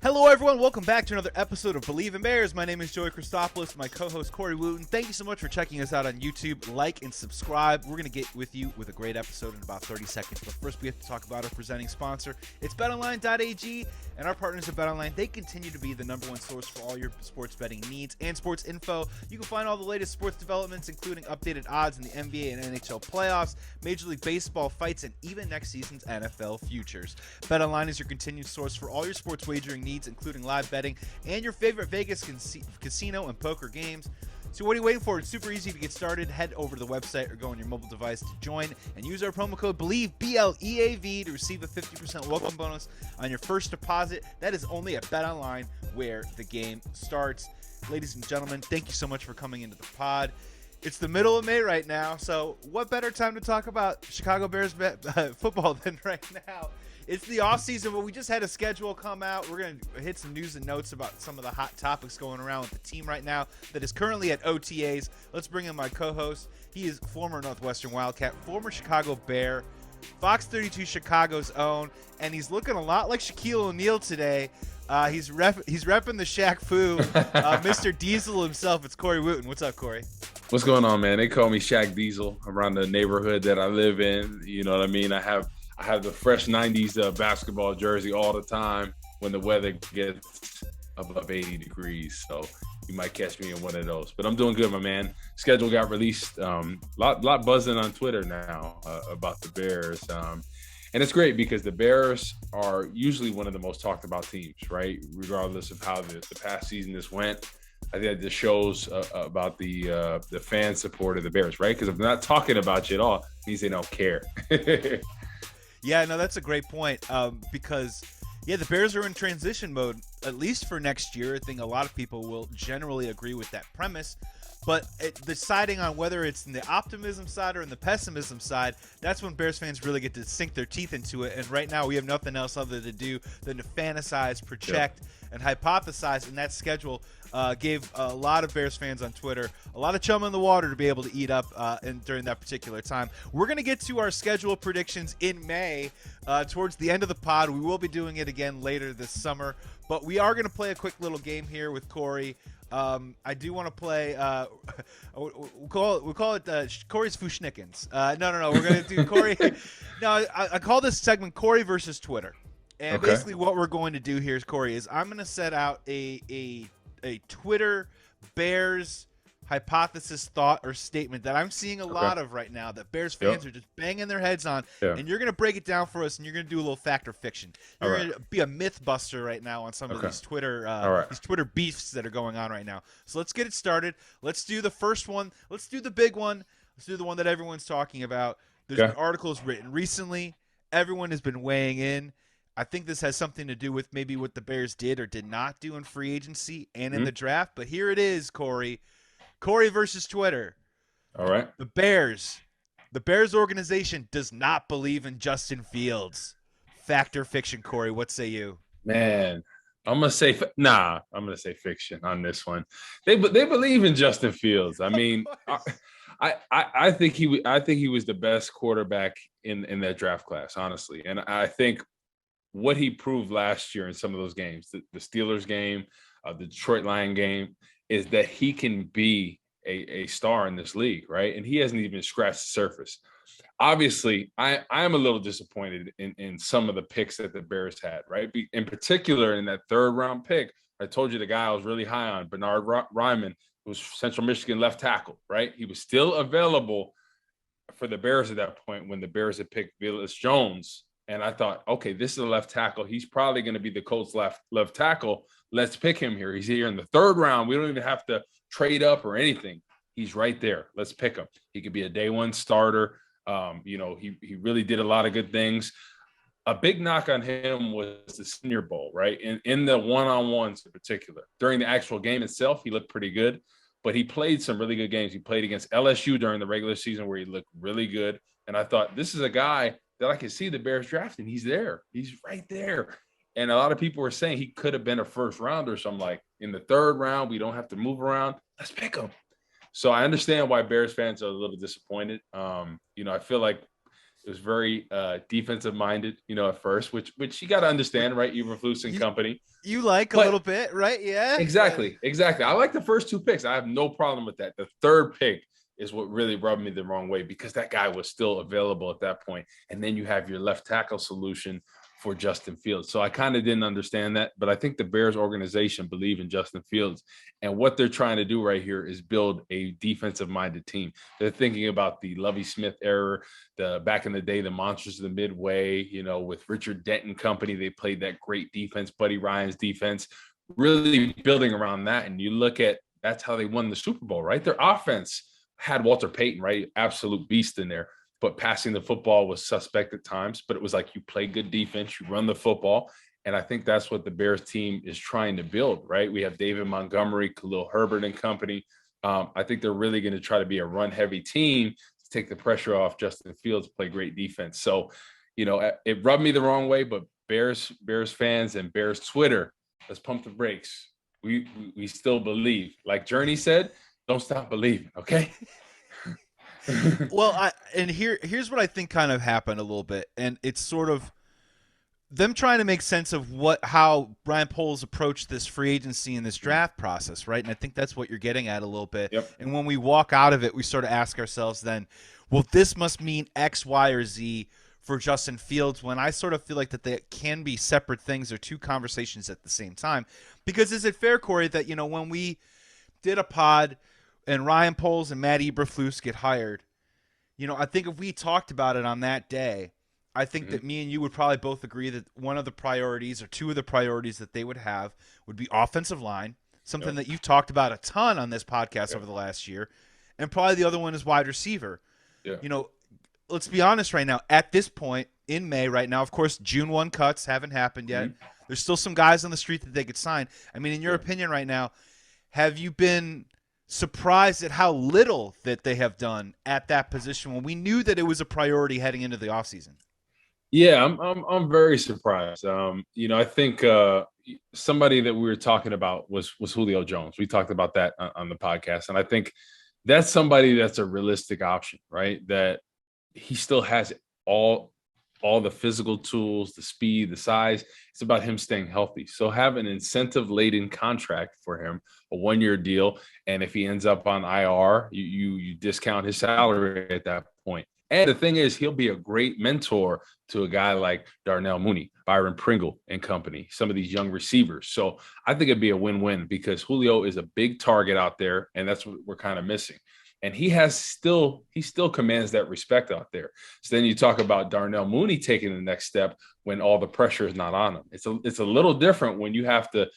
Hello, everyone. Welcome back to another episode of Believe in Bears. My name is Joey Christopoulos, my co-host Corey Wootton. Thank you so much for checking us out on YouTube. Like and subscribe. We're going to get with you with a great episode in about 30 seconds. But first, we have to talk about our presenting sponsor. It's BetOnline.ag, and our partners at BetOnline, they continue to be the number one source for all your sports betting needs and sports info. You can find all the latest sports developments, including updated odds in the NBA and NHL playoffs, Major League Baseball fights, and even next season's NFL futures. BetOnline is your continued source for all your sports wagering needs, including live betting and your favorite Vegas casino and poker games. So what are you waiting for? It's super easy to get started. Head over to the website or go on your mobile device to join and use our promo code BELIEVE, BLEAV, to receive a 50% welcome bonus on your first deposit. That is only at BetOnline, where the game starts. Ladies and gentlemen, thank you so much for coming into the pod. It's the middle of May right now, so what better time to talk about Chicago Bears football than right now? It's the offseason, but we just had a schedule come out. We're going to hit some news and notes about some of the hot topics going around with the team right now that is currently at OTAs. Let's bring in my co-host. He is former Northwestern Wildcat, former Chicago Bear, Fox 32 Chicago's own, and he's looking a lot like Shaquille O'Neal today. He's repping the Shaq Fu, Mr. Diesel himself. It's Corey Wootton. What's up, Corey? What's going on, man? They call me Shaq Diesel around the neighborhood that I live in. You know what I mean? I have the fresh 90s basketball jersey all the time when the weather gets above 80 degrees. So you might catch me in one of those. But I'm doing good, my man. Schedule got released. Lot buzzing on Twitter now about the Bears. And it's great because the Bears are usually one of the most talked about teams, right? Regardless of how the past season just went. I think this shows about the fan support of the Bears, right? Because if they're not talking about you at all, it means they don't care. Yeah, no, that's a great point because, the Bears are in transition mode, at least for next year. I think a lot of people will generally agree with that premise. But deciding on whether it's in the optimism side or in the pessimism side, that's when Bears fans really get to sink their teeth into it. And right now we have nothing else other to do than to fantasize, project, and hypothesize. And that schedule gave a lot of Bears fans on Twitter a lot of chum in the water to be able to eat up during that particular time. We're going to get to our schedule predictions in May towards the end of the pod. We will be doing it again later this summer. But we are going to play a quick little game here with Corey. I do want to play. We'll call it Corey's Fushnikins. No. We're gonna do Corey. No, I call this segment Corey versus Twitter. And basically, what we're going to do here is Corey is I'm going to set out a Twitter Bears hypothesis, thought, or statement that I'm seeing a lot of right now that Bears fans are just banging their heads on, and you're going to break it down for us, and you're going to do a little fact or fiction. You're going to be a myth buster right now on some of these Twitter beefs that are going on right now. So let's get it started. Let's do the first one. Let's do the big one. Let's do the one that everyone's talking about. There's been articles written recently. Everyone has been weighing in. I think this has something to do with maybe what the Bears did or did not do in free agency and in the draft. But here it is, Corey. Corey versus Twitter. All right. The Bears organization does not believe in Justin Fields. Fact or fiction, Corey? What say you? Man, I'm gonna say I'm gonna say fiction on this one. They believe in Justin Fields. I mean, I think he was the best quarterback in that draft class, honestly. And I think what he proved last year in some of those games, the Steelers game, the Detroit Lion game, is that he can be a star in this league, right? And he hasn't even scratched the surface. Obviously, I am a little disappointed in some of the picks that the Bears had, right? In particular, in that third-round pick, I told you the guy I was really high on, Bernard Ryman, who's Central Michigan left tackle, right? He was still available for the Bears at that point when the Bears had picked Julio Jones. And I thought, okay, this is a left tackle. He's probably going to be the Colts left tackle. Let's pick him here. He's here in the third round. We don't even have to trade up or anything. He's right there. Let's pick him. He could be a day one starter. He really did a lot of good things. A big knock on him was the Senior Bowl, right? In the one-on-ones in particular. During the actual game itself, he looked pretty good, but he played some really good games. He played against LSU during the regular season where he looked really good. And I thought, this is a guy that I can see the Bears drafting. He's there. He's right there. And a lot of people were saying he could have been a first rounder. So I'm like, in the third round, we don't have to move around. Let's pick him. So I understand why Bears fans are a little disappointed. I feel like It was very defensive minded, at first, which you got to understand, right? Eberflus and You, company. you like a little But bit, right? Yeah. exactly. I like the first two picks. I have no problem with that. The third pick is what really rubbed me the wrong way because that guy was still available at that point. And then you have your left tackle solution for Justin Fields. So I kind of didn't understand that, but I think the Bears organization believe in Justin Fields. And what they're trying to do right here is build a defensive-minded team. They're thinking about the Lovie Smith era, the back in the day, the Monsters of the Midway, with Richard Denton company. They played that great defense, Buddy Ryan's defense, really building around that. And you look at that's how they won the Super Bowl, right? Their offense had Walter Payton, right? Absolute beast in there. But passing the football was suspect at times. But it was like you play good defense, you run the football. And I think that's what the Bears team is trying to build, right? We have David Montgomery, Khalil Herbert and company. I think they're really going to try to be a run-heavy team to take the pressure off Justin Fields, play great defense. So, it rubbed me the wrong way, but Bears fans and Bears Twitter, let's pump the brakes. We still believe. Like Journey said, don't stop believing, okay? Well, here's what I think kind of happened a little bit, and it's sort of them trying to make sense of how Brian Poles approached this free agency and this draft process, right? And I think that's what you're getting at a little bit. Yep. And when we walk out of it, we sort of ask ourselves then, well, this must mean X, Y, or Z for Justin Fields, when I sort of feel like that they can be separate things or two conversations at the same time. Because is it fair, Corey, that, when we did a pod and Ryan Poles and Matt Eberflus get hired, I think if we talked about it on that day, I think that me and you would probably both agree that one of the priorities or two of the priorities that they would have would be offensive line, something that you've talked about a ton on this podcast over the last year, and probably the other one is wide receiver. Yeah. Let's be honest right now, at this point in May right now, of course, June 1 cuts haven't happened yet. There's still some guys on the street that they could sign. I mean, in your opinion right now, have you been surprised at how little that they have done at that position when we knew that it was a priority heading into the offseason? Yeah, I'm very surprised. I think somebody that we were talking about was Julio Jones. We talked about that on the podcast, and I think that's somebody that's a realistic option, right? That he still has all the physical tools, the speed, the size. It's about him staying healthy. So have an incentive-laden contract for him, a one-year deal, and if he ends up on IR, you discount his salary at that point. And the thing is, he'll be a great mentor to a guy like Darnell Mooney, Byron Pringle and company, some of these young receivers. So I think it'd be a win-win because Julio is a big target out there, and that's what we're kind of missing. And he still commands that respect out there. So then you talk about Darnell Mooney taking the next step when all the pressure is not on him. It's a little different when you have to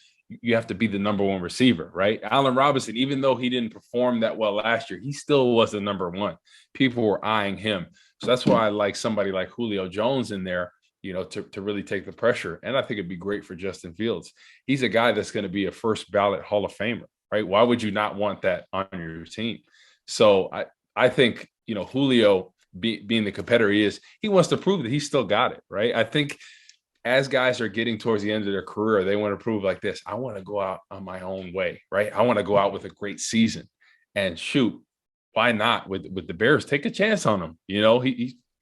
be the number one receiver, right? Allen Robinson, even though he didn't perform that well last year, he still was the number one. People were eyeing him. So that's why I like somebody like Julio Jones in there, to really take the pressure. And I think it'd be great for Justin Fields. He's a guy that's going to be a first ballot Hall of Famer, right? Why would you not want that on your team? So I think, Julio being the competitor he is, he wants to prove that he's still got it, right? I think as guys are getting towards the end of their career, they want to prove like this. I want to go out on my own way, right? I want to go out with a great season and shoot. Why not with the Bears? Take a chance on him.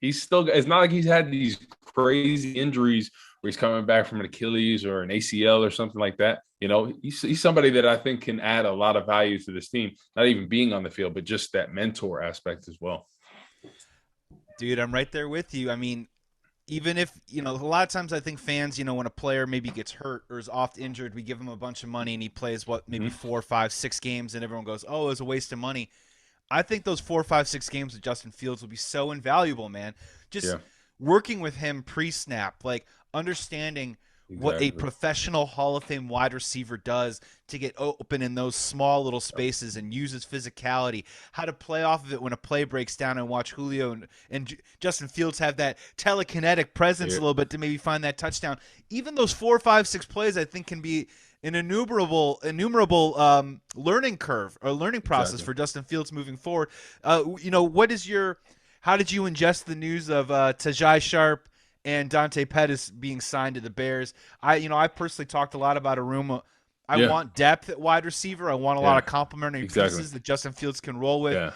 He's still, it's not like he's had these crazy injuries where he's coming back from an Achilles or an ACL or something like that. He's somebody that I think can add a lot of value to this team, not even being on the field, but just that mentor aspect as well. Dude, I'm right there with you. I mean, even if, a lot of times I think fans, when a player maybe gets hurt or is oft injured, we give him a bunch of money and he plays maybe 4, 5, 6 games and everyone goes, oh, it was a waste of money. I think those 4, 5, 6 games with Justin Fields will be so invaluable, man. Just working with him pre-snap, like understanding what a professional Hall of Fame wide receiver does to get open in those small little spaces and use his physicality, how to play off of it when a play breaks down and watch Julio and Justin Fields have that telekinetic presence a little bit to maybe find that touchdown. Even those 4, 5, 6 plays I think can be an innumerable learning curve or learning process for Justin Fields moving forward. How did you ingest the news of Tajai Sharp and Dante Pettis being signed to the Bears? I personally talked a lot about a room. I want depth at wide receiver. I want a lot of complementary pieces that Justin Fields can roll with. Yeah.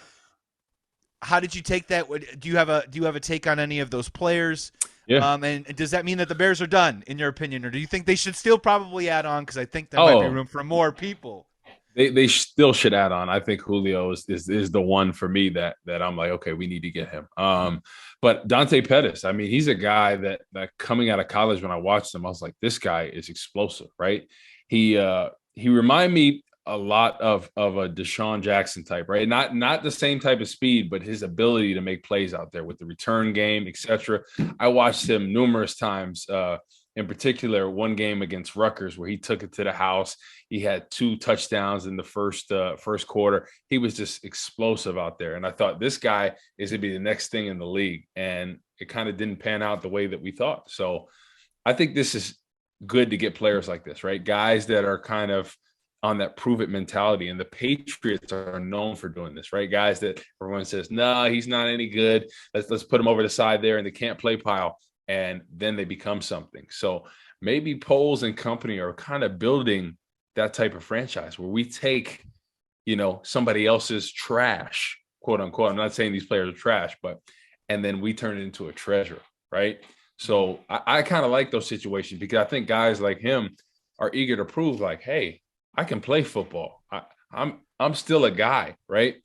How did you take that? Do you have a take on any of those players? Yeah. And does that mean that the Bears are done, in your opinion, or do you think they should still probably add on? Because I think there might be Oh, room for more people. they still should add on. I think Julio is the one for me that I'm like, okay, we need to get him. But Dante Pettis, I mean, he's a guy that coming out of college, when I watched him, I was like, this guy is explosive, right? He reminded me a lot of a Deshaun Jackson type, right? Not the same type of speed, but his ability to make plays out there with the return game, etc. I watched him numerous times. In particular, one game against Rutgers where he took it to the house. He had 2 touchdowns in the first quarter. He was just explosive out there, and I thought this guy is going to be the next thing in the league. And it kind of didn't pan out the way that we thought. So I think this is good to get players like this, right? Guys that are kind of on that prove it mentality. And the Patriots are known for doing this, right? Guys that everyone says, no, he's not any good. Let's put him over the side there in the can't play pile. And then they become something. So maybe Poles and company are kind of building that type of franchise where we take, somebody else's trash, quote unquote. I'm not saying these players are trash, but and then we turn it into a treasure, right? So I kind of like those situations because I think guys like him are eager to prove, like, hey, I can play football. I'm still a guy, right?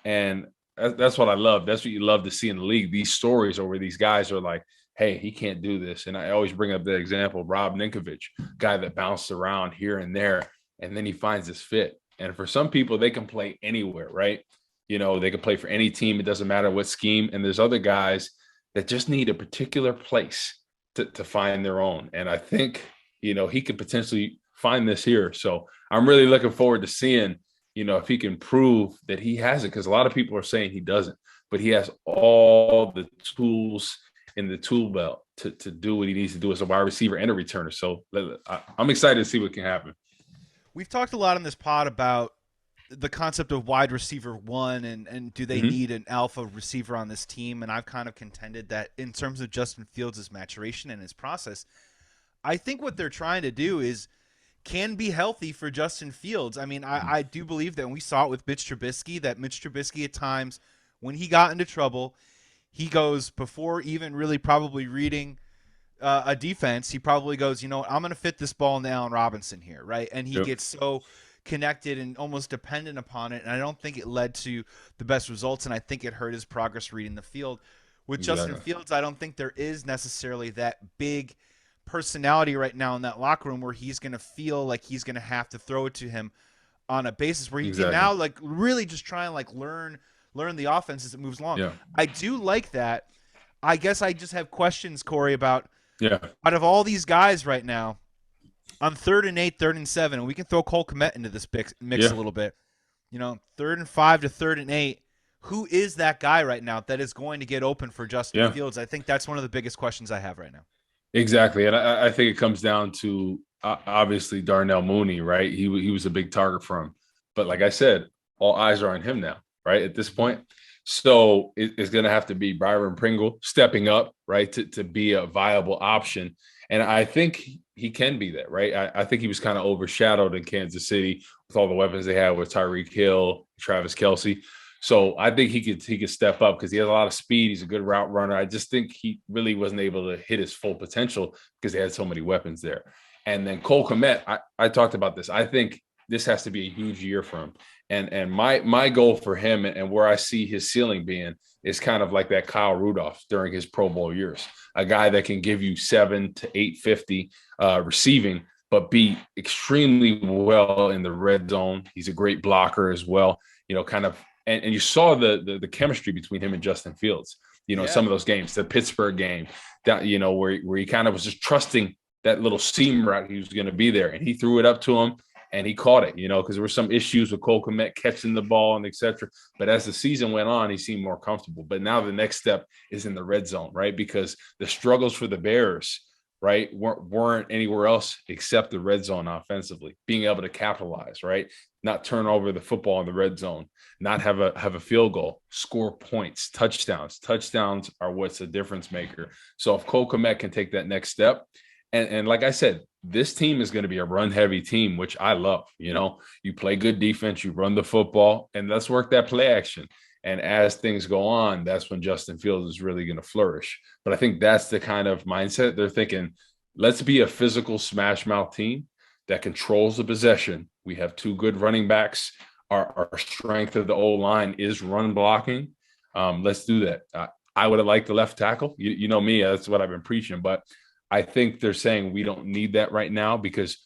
And that's what I love. That's what you love to see in the league. These stories where these guys are like, hey, he can't do this. And I always bring up the example, Rob Ninkovich, guy that bounced around here and there, and then he finds his fit. And for some people, they can play anywhere, right? They can play for any team. It doesn't matter what scheme. And there's other guys that just need a particular place to find their own. And I think, he could potentially find this here. So I'm really looking forward to seeing, if he can prove that he has it, because a lot of people are saying he doesn't, but he has all the tools in the tool belt to do what he needs to do as a wide receiver and a returner. So I'm excited to see what can happen. We've talked a lot on this pod about the concept of wide receiver one and do they need an alpha receiver on this team? And I've kind of contended that in terms of Justin Fields' maturation and his process, I think what they're trying to do is can be healthy for Justin Fields. I mean, I do believe that, and we saw it with Mitch Trubisky, that Mitch Trubisky at times when he got into trouble, he goes, before even really probably reading a defense, he probably goes, I'm going to fit this ball in Allen Robinson here, right? And he gets so connected and almost dependent upon it, and I don't think it led to the best results, and I think it hurt his progress reading the field. With Justin Fields, I don't think there is necessarily that big personality right now in that locker room where he's going to feel like he's going to have to throw it to him on a basis where he can now really just try and learn the offense as it moves along. Yeah. I do like that. I guess I just have questions, Corey, about out of all these guys right now, on 3rd and 8, 3rd and 7, and we can throw Cole Kmet into this mix a little bit. 3rd and 5 to 3rd and 8, who is that guy right now that is going to get open for Justin Fields? I think that's one of the biggest questions I have right now. Exactly, and I think it comes down to obviously Darnell Mooney, right? He was a big target for him, but like I said, all eyes are on him now, right? At this point, so it's going to have to be Byron Pringle stepping up, right, to be a viable option, and I think he can be that, right? I think he was kind of overshadowed in Kansas City with all the weapons they had with Tyreek Hill, Travis Kelce. So I think he could step up because he has a lot of speed. He's a good route runner. I just think he really wasn't able to hit his full potential because they had so many weapons there. And then Cole Kmet, I talked about this. I think this has to be a huge year for him. And my goal for him and where I see his ceiling being is kind of like that Kyle Rudolph during his Pro Bowl years, a guy that can give you 7 to 850 receiving, but be extremely well in the red zone. He's a great blocker as well, kind of. And you saw the chemistry between him and Justin Fields, some of those games, the Pittsburgh game, that, where he kind of was just trusting that little seam route he was going to be there. And he threw it up to him and he caught it, because there were some issues with Cole Kmet catching the ball and et cetera. But as the season went on, he seemed more comfortable. But now the next step is in the red zone, right? Because the struggles for the Bears, right, weren't anywhere else except the red zone offensively, being able to capitalize, right? Not turn over the football in the red zone, not have a field goal, score points, touchdowns. Touchdowns are what's a difference maker. So if Cole Kmet can take that next step, and like I said, this team is going to be a run-heavy team, which I love. You play good defense, you run the football, and let's work that play action. And as things go on, that's when Justin Fields is really going to flourish. But I think that's the kind of mindset they're thinking. Let's be a physical smash mouth team that controls the possession. We have two good running backs. Our strength of the O-line is run blocking. Let's do that. I would have liked the left tackle. You know me, that's what I've been preaching. But I think they're saying we don't need that right now because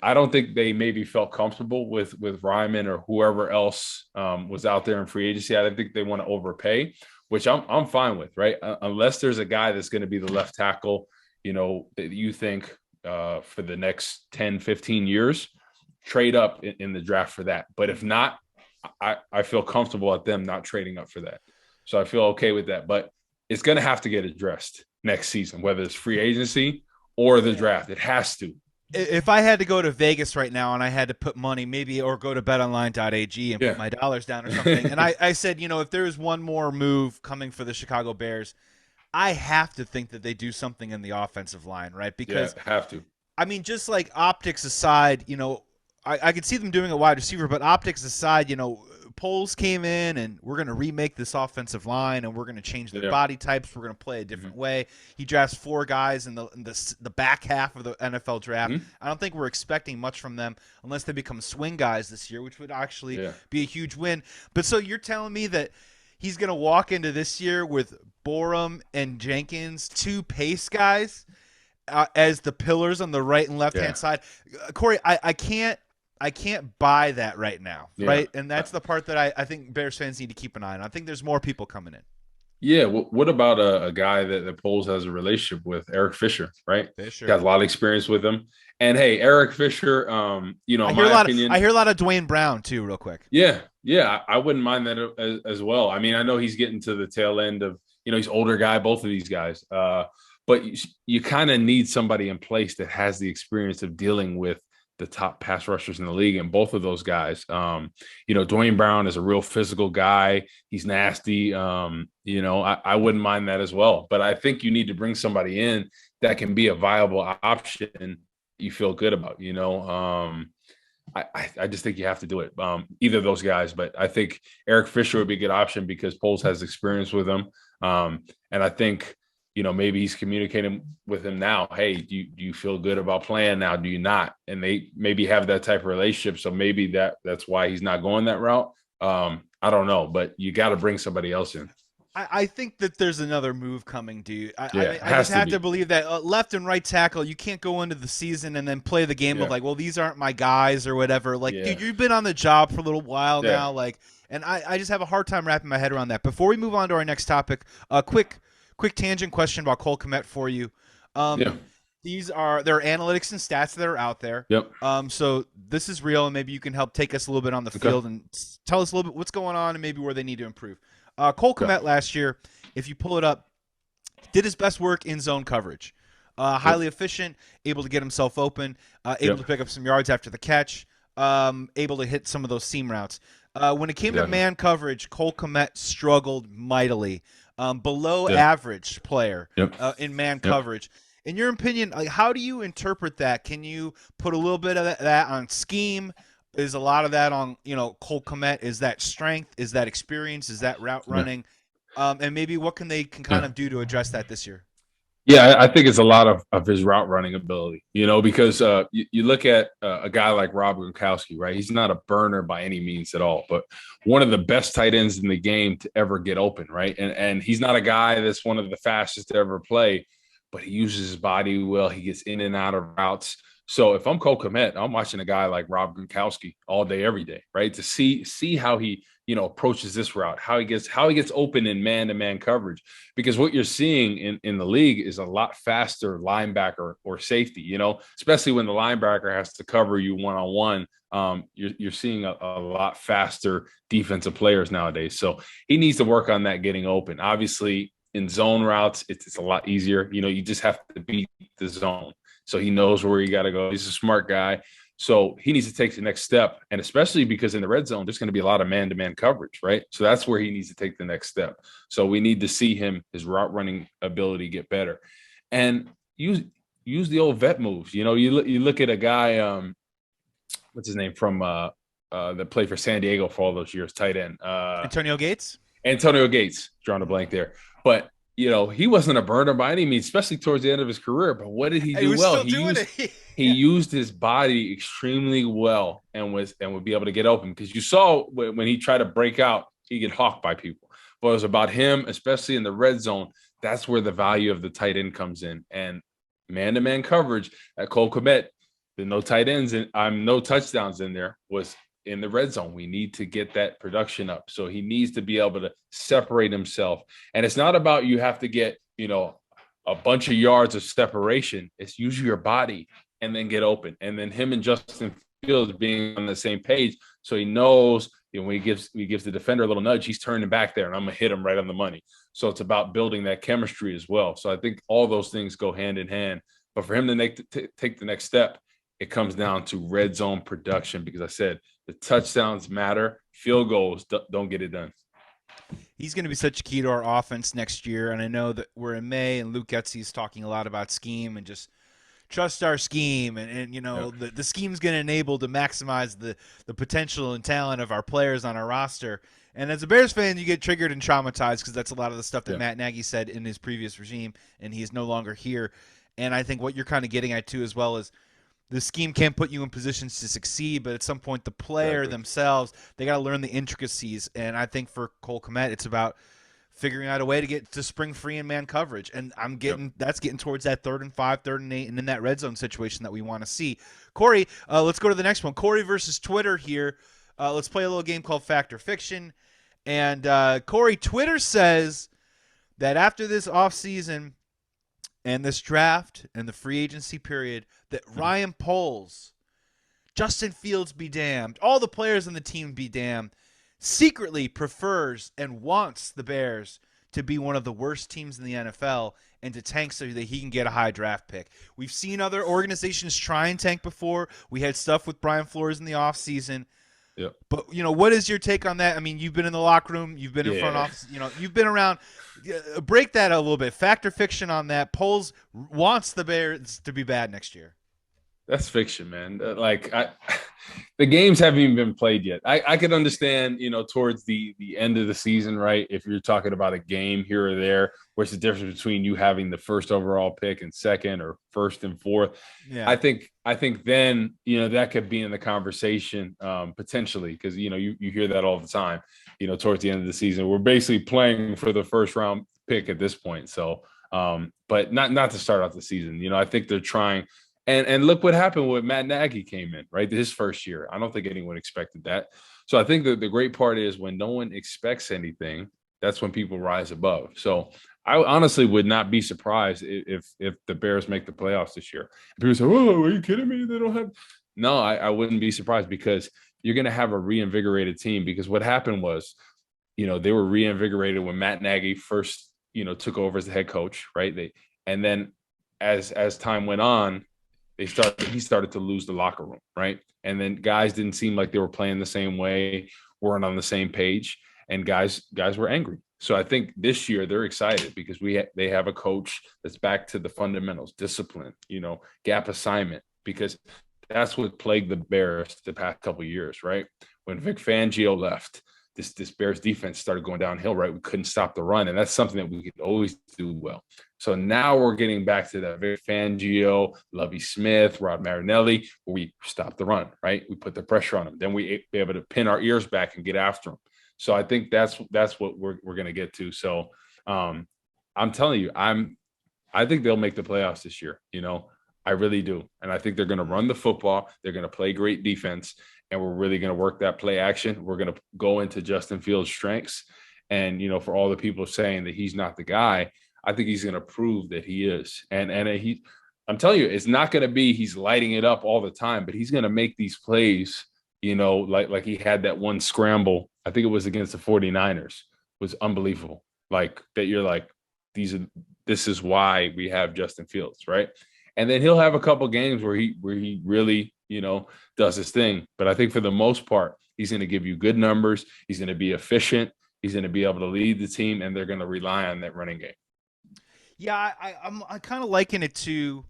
I don't think they maybe felt comfortable with Ryman or whoever else was out there in free agency. I don't think they want to overpay, which I'm fine with, right? Unless there's a guy that's going to be the left tackle, that you think for the next 10, 15 years, trade up in the draft for that. But if not, I feel comfortable at them not trading up for that. So I feel okay with that. But it's going to have to get addressed next season, whether it's free agency or the draft. It has to. If I had to go to Vegas right now and I had to put money maybe or go to betonline.ag and put my dollars down or something, and I said, if there is one more move coming for the Chicago Bears, I have to think that they do something in the offensive line, right? Because have to. I mean, just like optics aside, I could see them doing a wide receiver, but optics aside, Poles came in and we're going to remake this offensive line and we're going to change their body types. We're going to play a different way. He drafts 4 guys in the back half of the NFL draft. I don't think we're expecting much from them unless they become swing guys this year, which would actually be a huge win. But so you're telling me that he's going to walk into this year with Borum and Jenkins, 2 pace guys, as the pillars on the right and left-hand side? Corey, I can't buy that right now, right? And that's the part that I think Bears fans need to keep an eye on. I think there's more people coming in. Yeah, what about a guy that Poles has a relationship with, Eric Fisher, right? Fisher got a lot of experience with him. And hey, Eric Fisher, in my opinion, I hear a lot of Dwayne Brown too, real quick. Yeah, I wouldn't mind that as well. I mean, I know he's getting to the tail end of, he's older guy, both of these guys. But you kind of need somebody in place that has the experience of dealing with the top pass rushers in the league, and both of those guys. Dwayne Brown is a real physical guy. He's nasty. I wouldn't mind that as well. But I think you need to bring somebody in that can be a viable option you feel good about. I just think you have to do it. Either of those guys, but I think Eric Fisher would be a good option because Poles has experience with him. And I think maybe he's communicating with him now. Hey, do you feel good about playing now? Do you not? And they maybe have that type of relationship. So maybe that's why he's not going that route. I don't know, but you got to bring somebody else in. I think that there's another move coming, dude. I just have to believe that left and right tackle, you can't go into the season and then play the game of like, well, these aren't my guys or whatever. Like, dude, you've been on the job for a little while now. Like, and I just have a hard time wrapping my head around that. Before we move on to our next topic, quick tangent question about Cole Kmet for you. There are analytics and stats that are out there. So this is real, and maybe you can help take us a little bit on the field and tell us a little bit what's going on and maybe where they need to improve. Cole Kmet last year, if you pull it up, did his best work in zone coverage. Highly efficient, able to get himself open, able to pick up some yards after the catch, able to hit some of those seam routes. When it came to man coverage, Cole Kmet struggled mightily. Below average player in man coverage. In your opinion, like, how do you interpret that? Can you put a little bit of that on scheme? Is a lot of that on Cole Kmet? Is that strength? Is that experience? Is that route running? And maybe what can they kind of do to address that this year? Yeah, I think it's a lot of his route running ability, because you look at a guy like Rob Gronkowski, right? He's not a burner by any means at all, but one of the best tight ends in the game to ever get open, right? And he's not a guy that's one of the fastest to ever play, but he uses his body well. He gets in and out of routes. So if I'm Cole Kmet, I'm watching a guy like Rob Gronkowski all day, every day, right? To see how he approaches this route, how he gets open in man-to-man coverage. Because what you're seeing in the league is a lot faster linebacker or safety, especially when the linebacker has to cover you one-on-one. You're seeing a lot faster defensive players nowadays. So he needs to work on that getting open. Obviously, in zone routes, it's a lot easier. You just have to beat the zone. So he knows where you got to go. He's a smart guy. So he needs to take the next step. And especially because in the red zone, there's going to be a lot of man-to-man coverage, right? So that's where he needs to take the next step. So we need to see his route running ability get better. And use the old vet moves. You look at a guy, what's his name, from that played for San Diego for all those years, tight end. Antonio Gates. Antonio Gates, drawing a blank there. But he wasn't a burner by any means, especially towards the end of his career. But what did he He do was well? still doing it. He used his body extremely well and would be able to get open, because you saw when he tried to break out, he'd get hawked by people. But it was about him, especially in the red zone. That's where the value of the tight end comes in. And man-to-man coverage at Cole Kmet, the no tight ends and no touchdowns in there, was in the red zone. We need to get that production up. So he needs to be able to separate himself. And it's not about you have to get, a bunch of yards of separation. It's use your body and then get open. And then him and Justin Fields being on the same page. So he knows, when he gives the defender a little nudge, he's turning back there and I'm going to hit him right on the money. So it's about building that chemistry as well. So I think all those things go hand in hand. But for him to take the next step, it comes down to red zone production, because I said the touchdowns matter. Field goals don't get it done. He's going to be such a key to our offense next year. And I know that we're in May and Luke Getzey is talking a lot about scheme and just trust our scheme. And the scheme's going to enable to maximize the potential and talent of our players on our roster. And as a Bears fan, you get triggered and traumatized because that's a lot of the stuff that Matt Nagy said in his previous regime, and he's no longer here. And I think what you're kind of getting at too as well is the scheme can't put you in positions to succeed, but at some point the player themselves, they got to learn the intricacies. And I think for Cole Kmet, it's about figuring out a way to get to spring free in man coverage. And that's getting towards that 3rd and 5, 3rd and 8, and in that red zone situation that we want to see. Corey, let's go to the next one. Corey versus Twitter here. Let's play a little game called Fact or Fiction. And Corey, Twitter says that after this offseason and this draft and the free agency period, that Ryan Poles, Justin Fields be damned, all the players on the team be damned, secretly prefers and wants the Bears to be one of the worst teams in the NFL and to tank so that he can get a high draft pick. We've seen other organizations try and tank before. We had stuff with Brian Flores in the offseason. Yep. But, what is your take on that? I mean, you've been in the locker room. You've been in front office. You've been around. Break that a little bit. Fact or fiction on that? Poles wants the Bears to be bad next year. That's fiction, man. The games haven't even been played yet. I could understand, towards the end of the season, right? If you're talking about a game here or there, what's the difference between you having the first overall pick and second or first and fourth? Yeah. I think then, that could be in the conversation potentially, because, you hear that all the time, towards the end of the season. We're basically playing for the first round pick at this point. So, but not to start off the season. I think they're trying. And look what happened when Matt Nagy came in, right? His first year. I don't think anyone expected that. So I think that the great part is when no one expects anything, that's when people rise above. So I honestly would not be surprised if the Bears make the playoffs this year. People say, "Oh, are you kidding me? They don't have." No, I wouldn't be surprised, because you're going to have a reinvigorated team. Because what happened was, they were reinvigorated when Matt Nagy first, took over as the head coach, right? And then as time went on, he started to lose the locker room, right? And then guys didn't seem like they were playing the same way, weren't on the same page, and guys were angry. So I think this year they're excited because they have a coach that's back to the fundamentals, discipline, gap assignment, because that's what plagued the Bears the past couple of years, right? When Vic Fangio left, this Bears defense started going downhill, right? We couldn't stop the run, and that's something that we could always do well. So now we're getting back to that Vic Fangio, Lovie Smith, Rod Marinelli, where we stop the run, right? We put the pressure on them. Then we be able to pin our ears back and get after them. So I think that's what we're going to get to. So I'm telling you, I think they'll make the playoffs this year. I really do. And I think they're going to run the football. They're going to play great defense. And we're really going to work that play action. We're going to go into Justin Fields' strengths. And, for all the people saying that he's not the guy, I think he's going to prove that he is. And I'm telling you, it's not going to be he's lighting it up all the time, but he's going to make these plays, like he had that one scramble. I think it was against the 49ers. Was unbelievable. Like that you're like, this is why we have Justin Fields, right? And then he'll have a couple games where he really, does his thing. But I think for the most part, he's going to give you good numbers. He's going to be efficient. He's going to be able to lead the team, and they're going to rely on that running game. Yeah, I kind of liken it to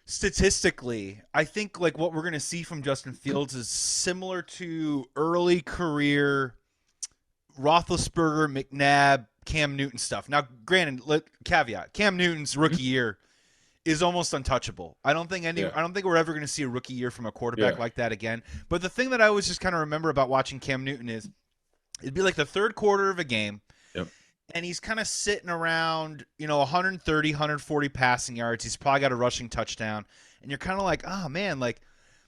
statistically, I think like what we're going to see from Justin Fields is similar to early career Roethlisberger, McNabb, Cam Newton stuff. Now, granted, caveat: Cam Newton's rookie year is almost untouchable. Yeah. I don't think we're ever going to see a rookie year from a quarterback Yeah. like that again. But the thing that I always just kind of remember about watching Cam Newton is it'd be like the third quarter of a game, Yep. and he's kind of sitting around, 130, 140 passing yards. He's probably got a rushing touchdown, and you're kind of like, oh man, like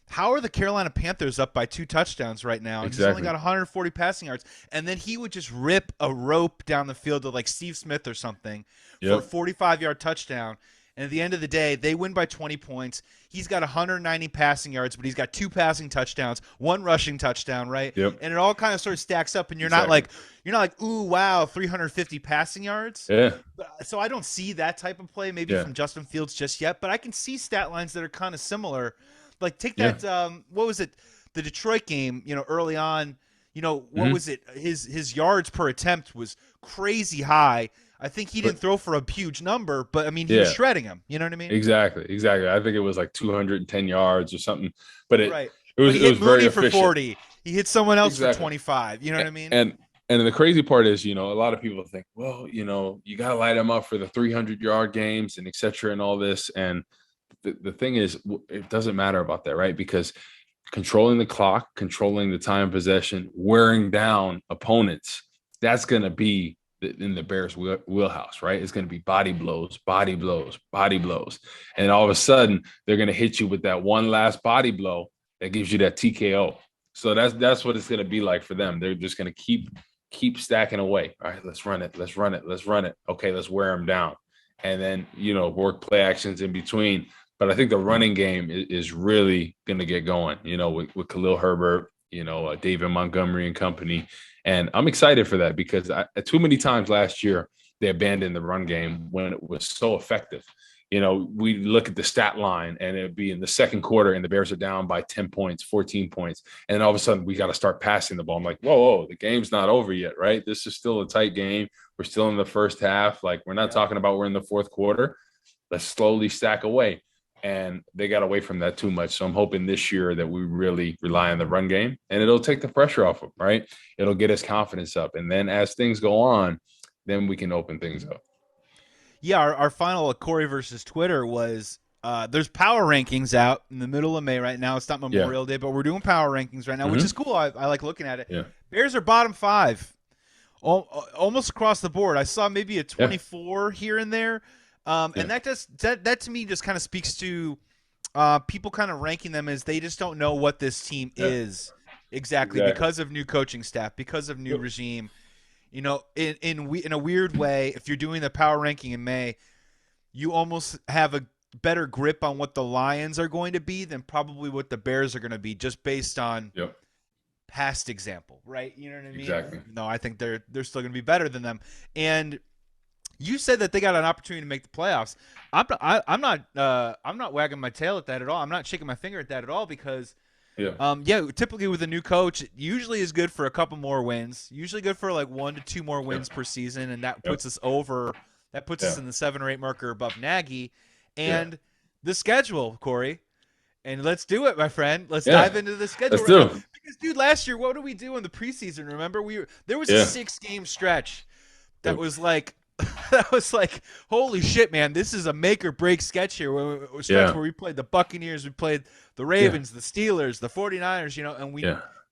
how are the Carolina Panthers up by 2 touchdowns right now? And he's only Exactly. got 140 passing yards. And then he would just rip a rope down the field to like Steve Smith or something for a Yep. 45-yard touchdown. And at the end of the day, they win by 20 points. He's got 190 passing yards, but he's got 2 passing touchdowns, 1 rushing touchdown, right? Yep. And it all kind of sort of stacks up, and Exactly. you're not like, ooh, wow, 350 passing yards. Yeah. So I don't see that type of play maybe Yeah. from Justin Fields just yet, but I can see stat lines that are kind of similar. Like take Yeah. that what was it? The Detroit game, early on, what Hmm. was it? His yards per attempt was crazy high. I think he But didn't throw for a huge number, but I mean he was yeah, shredding him. You know what I mean? exactly. Exactly. I think it was like 210 yards or something, but it Right. it But was he it hit was very Mooney for efficient. 40. He hit someone else for Exactly. 25. You know what I mean? And and the crazy part is, a lot of people think, well, you got to light them up for the 300-yard games and et cetera and all this. And the thing is, it doesn't matter about that, right? Because controlling the clock, controlling the time of possession, wearing down opponents, that's going to be in the Bears' wheelhouse, right? It's going to be body blows, body blows, body blows. And all of a sudden, they're going to hit you with that one last body blow that gives you that TKO. So that's what it's going to be like for them. They're just going to keep stacking away. All right, let's run it. Let's run it. Let's run it. Okay, let's wear them down. And then, work play actions in between. But I think the running game is really going to get going, with Khalil Herbert, David Montgomery and company. And I'm excited for that because too many times last year, they abandoned the run game when it was so effective. We look at the stat line and it'd be in the second quarter and the Bears are down by 10 points, 14 points. And then all of a sudden we got to start passing the ball. I'm like, whoa, the game's not over yet, right? This is still a tight game. We're still in the first half. Like we're not talking about we're in the fourth quarter. Let's slowly stack away. And they got away from that too much. So I'm hoping this year that we really rely on the run game and it'll take the pressure off them, right? It'll get his confidence up. And then as things go on, then we can open things up. Yeah, our final Corey versus Twitter was there's power rankings out in the middle of May right now. It's not Yeah. Memorial Day, but we're doing power rankings right now, which is Mm-hmm. cool. I like looking at it. Yeah. Bears are bottom 5, almost across the board. I saw maybe a Yeah. 24 here and there, Yeah. and that to me just kind of speaks to people kind of ranking them as they just don't know what this team Yeah. is exactly because of new coaching staff, because of new Yep. regime. In a weird way, if you're doing the power ranking in May, you almost have a better grip on what the Lions are going to be than probably what the Bears are going to be, just based on Yep. past example, right? You know what I mean? Exactly. No, I think they're still going to be better than them. And you said that they got an opportunity to make the playoffs. I'm not wagging my tail at that at all. I'm not shaking my finger at that at all because Yeah. typically with a new coach, it usually is good for a couple more wins. Usually good for like 1 to 2 more wins per season, and that puts us over. That puts us in the 7 or 8 marker above Nagy, and the schedule, Corey. And let's do it, my friend. Let's dive into the schedule. Let's do it. Because, dude, last year, what did we do in the preseason? Remember, there was a 6-game stretch that was like. That was like, holy shit, man! This is a make or break sketch here. Where we played the Buccaneers, we played the Ravens, the Steelers, the 49ers, and we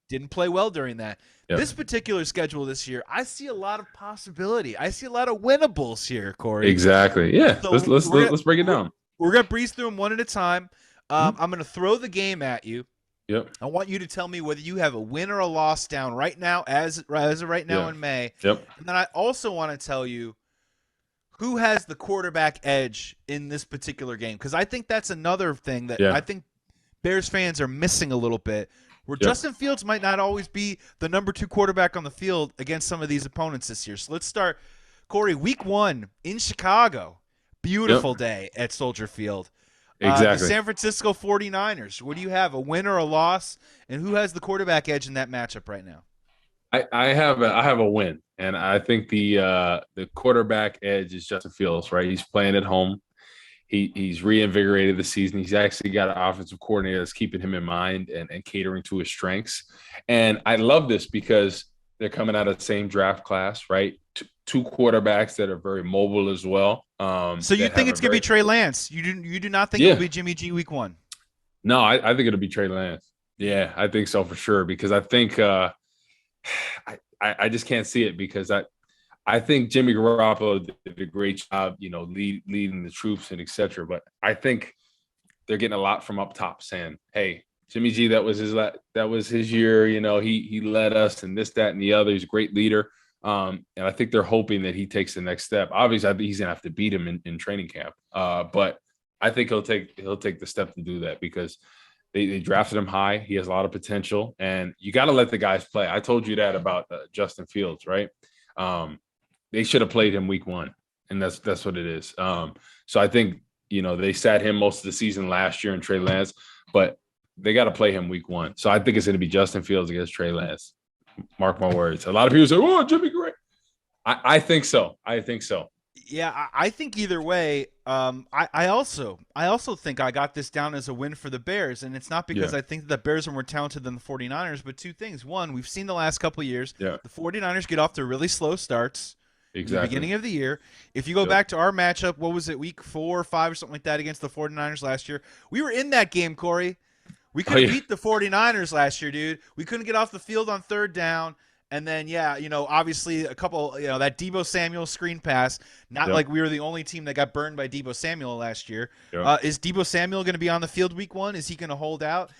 didn't play well during that. This particular schedule this year, I see a lot of possibility. I see a lot of winnables here, Corey. Exactly. Yeah. So Let's break it down. We're gonna breeze through them one at a time. I'm gonna throw the game at you. Yep. I want you to tell me whether you have a win or a loss down right now, as of right now in May. Yep. And then I also want to tell you who has the quarterback edge in this particular game, because I think that's another thing that I think Bears fans are missing a little bit, where Justin Fields might not always be the number 2 quarterback on the field against some of these opponents this year. So let's start, Corey, week 1 in Chicago. Beautiful day at Soldier Field. Exactly. The San Francisco 49ers. What do you have, a win or a loss? And who has the quarterback edge in that matchup right now? I have a win, and I think the quarterback edge is Justin Fields, right? He's playing at home. He's reinvigorated the season. He's actually got an offensive coordinator that's keeping him in mind and catering to his strengths. And I love this because they're coming out of the same draft class, right? Two quarterbacks that are very mobile as well. So you That think have a it's gonna be very Trey Lance? You do not think it will yeah. be Jimmy G week 1? No, I think it'll be Trey Lance. Yeah, I think so for sure because I think I just can't see it because I think Jimmy Garoppolo did a great job, leading the troops and etc. But I think they're getting a lot from up top saying, "Hey, Jimmy G, that was his year. He led us and this, that, and the other. He's a great leader." And I think they're hoping that he takes the next step. Obviously, I think he's gonna have to beat him in training camp. But I think he'll take the step to do that because they drafted him high. He has a lot of potential, and you got to let the guys play. I told you that about Justin Fields, right? They should have played him week 1, and that's what it is. So I think they sat him most of the season last year in Trey Lance, but they got to play him week 1. So I think it's going to be Justin Fields against Trey Lance. Mark my words. A lot of people say, "Oh, Jimmy Gray." I think so. I think so. Yeah, I think either way. I also think I got this down as a win for the Bears, and it's not because Yeah. I think that the Bears are more talented than the 49ers, but two things. One, we've seen the last couple of years, Yeah. the 49ers get off to really slow starts in the Exactly. beginning of the year. If you go Yep. back to our matchup, what was it, week 4 or 5 or something like that against the 49ers last year? We were in that game, Corey. We Oh could have yeah. beat the 49ers last year, dude. We couldn't get off the field on 3rd down. And then, yeah, obviously a couple, that Deebo Samuel screen pass, not Yep. like we were the only team that got burned by Deebo Samuel last year. Yep. Is Deebo Samuel going to be on the field week 1? Is he going to hold out?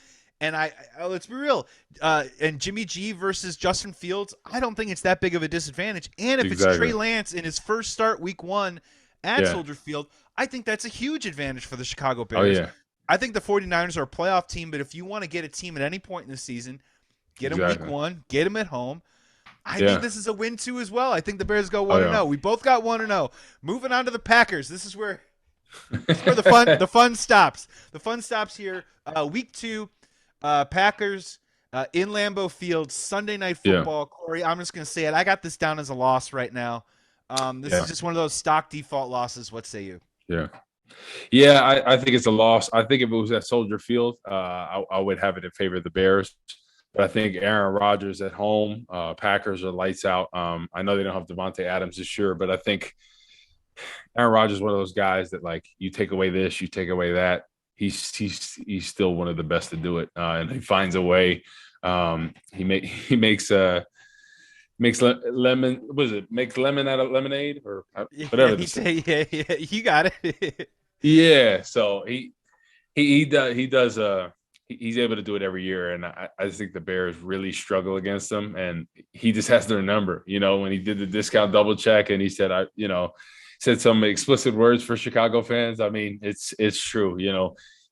And let's be real. And Jimmy G versus Justin Fields, I don't think it's that big of a disadvantage. And if it's Exactly. Trey Lance in his first start week 1 at Yeah. Soldier Field, I think that's a huge advantage for the Chicago Oh Bears. yeah. I think the 49ers are a playoff team, but if you want to get a team at any point in the season, get them week Exactly. 1, get them at home. I Yeah. think this is a win too as well. I think the Bears go Oh 1-0. yeah. We both got 1-0. Moving on to the Packers. This is where the fun stops. The fun stops here. Week 2, Packers in Lambeau Field, Sunday Night Yeah. Football. Corey, I'm just gonna say it. I got this down as a loss right now. This Yeah. is just one of those stock default losses. What say you? Yeah. Yeah, I think it's a loss. I think if it was at Soldier Field, I would have it in favor of the Bears. But I think Aaron Rodgers at home, Packers are lights out. I know they don't have Devontae Adams this year, but I think Aaron Rodgers is one of those guys that like you take away this, you take away that. He's still one of the best to do it, and he finds a way. He makes lemon. What is it? Makes lemon out of lemonade or whatever. Yeah, you got it. Yeah, so he does he's able to do it every year, and I think the Bears really struggle against him, and he just has their number. When he did the discount double check, and he said said some explicit words for Chicago fans. I mean, it's true.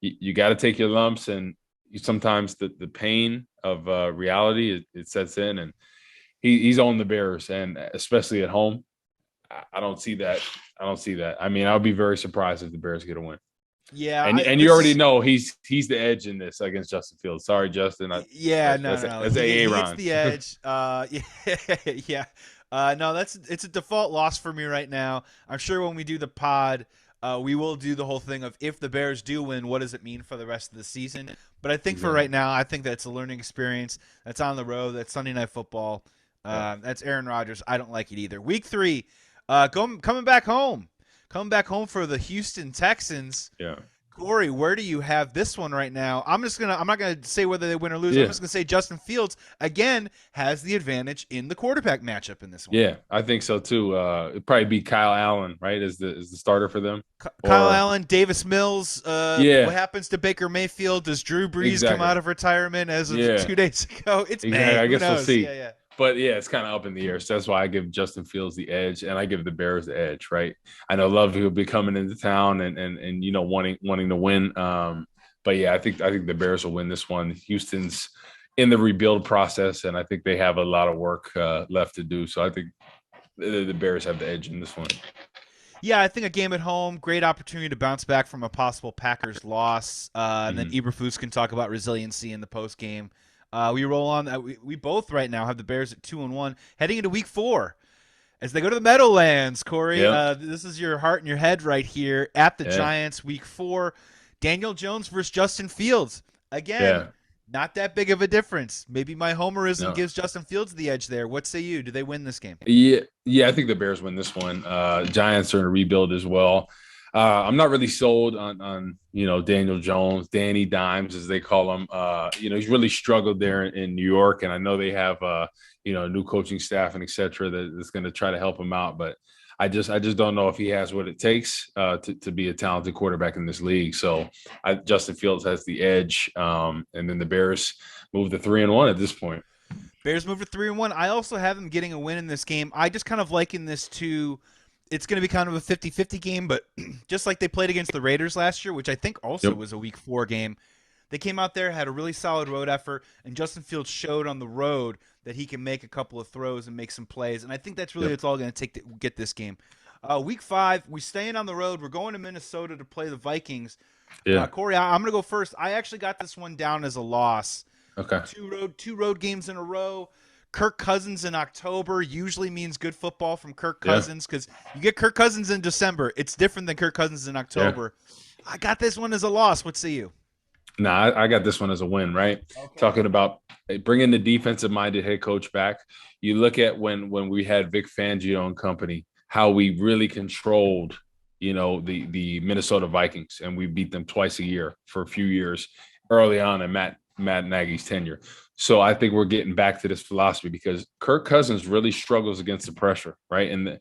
You got to take your lumps, and sometimes the pain of reality it sets in, and he's on the Bears, and especially at home. I don't see that. I mean, I'll be very surprised if the Bears get a win. Yeah, And you already know he's the edge in this against Justin Fields. Sorry, Justin. Yeah, That's no. AA He Ron. gets the edge. Yeah. No, it's a default loss for me right now. I'm sure when we do the pod, we will do the whole thing of if the Bears do win, what does it mean for the rest of the season? But I think for right now, I think that's a learning experience. That's on the road. That's Sunday Night Football. That's Aaron Rodgers. I don't like it either. Week 3, coming back home. Coming back home for the Houston Texans. Yeah. Corey, where do you have this one right now? I'm not gonna say whether they win or lose. Yeah. I'm just gonna say Justin Fields again has the advantage in the quarterback matchup in this one. Yeah, I think so too. It'd probably be Kyle Allen, right? As the starter for them. Kyle Allen, Davis Mills. Yeah. What happens to Baker Mayfield? Does Drew Brees Exactly. come out of retirement as of 2 days ago? It's Exactly. May. I guess Who we'll knows? see. Yeah. But yeah, it's kind of up in the air. So that's why I give Justin Fields the edge, and I give the Bears the edge, right? I know Love will be coming into town and wanting to win. But yeah, I think the Bears will win this one. Houston's in the rebuild process, and I think they have a lot of work left to do. So I think the Bears have the edge in this one. Yeah, I think a game at home, great opportunity to bounce back from a possible Packers loss. And then Eberflus can talk about resiliency in the post game. We roll on. We both right now have the Bears at 2-1, heading into Week 4. As they go to the Meadowlands, Corey, Yep. this is your heart and your head right here at the Yeah. Giants, Week 4. Daniel Jones versus Justin Fields. Again, Yeah. not that big of a difference. Maybe my homerism No. gives Justin Fields the edge there. What say you? Do they win this game? Yeah. Yeah. I think the Bears win this one. Giants are in a rebuild as well. I'm not really sold on Daniel Jones, Danny Dimes as they call him. He's really struggled there in New York, and I know they have a new coaching staff and et cetera that's going to try to help him out. But I just don't know if he has what it takes to be a talented quarterback in this league. So Justin Fields has the edge, and then the Bears move to 3-1 at this point. Bears move to 3-1. I also have them getting a win in this game. I just kind of liken this to it's going to be kind of a 50-50 game, but just like they played against the Raiders last year, which I think also Yep. was a Week 4 game. They came out there, had a really solid road effort, and Justin Fields showed on the road that he can make a couple of throws and make some plays. And I think that's really Yep. it's all going to take to get this game. Week 5, we staying on the road. We're going to Minnesota to play the Vikings. Yeah. Corey, I'm going to go first. I actually got this one down as a loss. Okay. Two road games in a row. Kirk Cousins in October usually means good football from Kirk Yeah. Cousins because you get Kirk Cousins in December. It's different than Kirk Cousins in Yeah. October. I got this one as a loss. What say you? Nah, I got this one as a win, right? Okay. Talking about bringing the defensive-minded head coach back. You look at when we had Vic Fangio and company, how we really controlled, the Minnesota Vikings, and we beat them twice a year for a few years early on in Matt Nagy's tenure. So I think we're getting back to this philosophy because Kirk Cousins really struggles against the pressure, right? And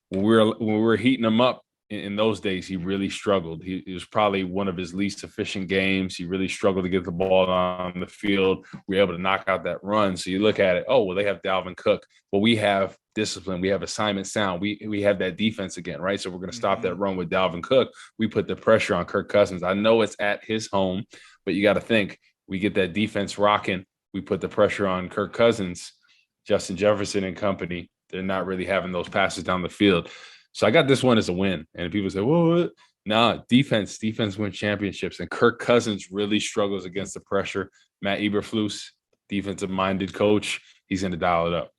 when we were heating him up in those days, he really struggled. It was probably one of his least efficient games. He really struggled to get the ball on the field. We were able to knock out that run. So you look at it, oh, well, they have Dalvin Cook. Well, we have discipline. We have assignment sound. We have that defense again, right? So we're going to stop that run with Dalvin Cook. We put the pressure on Kirk Cousins. I know it's at his home, but you got to think we get that defense rocking. We put the pressure on Kirk Cousins, Justin Jefferson and company. They're not really having those passes down the field. So I got this one as a win. And people say, well, what? Nah, defense wins championships. And Kirk Cousins really struggles against the pressure. Matt Eberflus, defensive-minded coach, he's going to dial it up.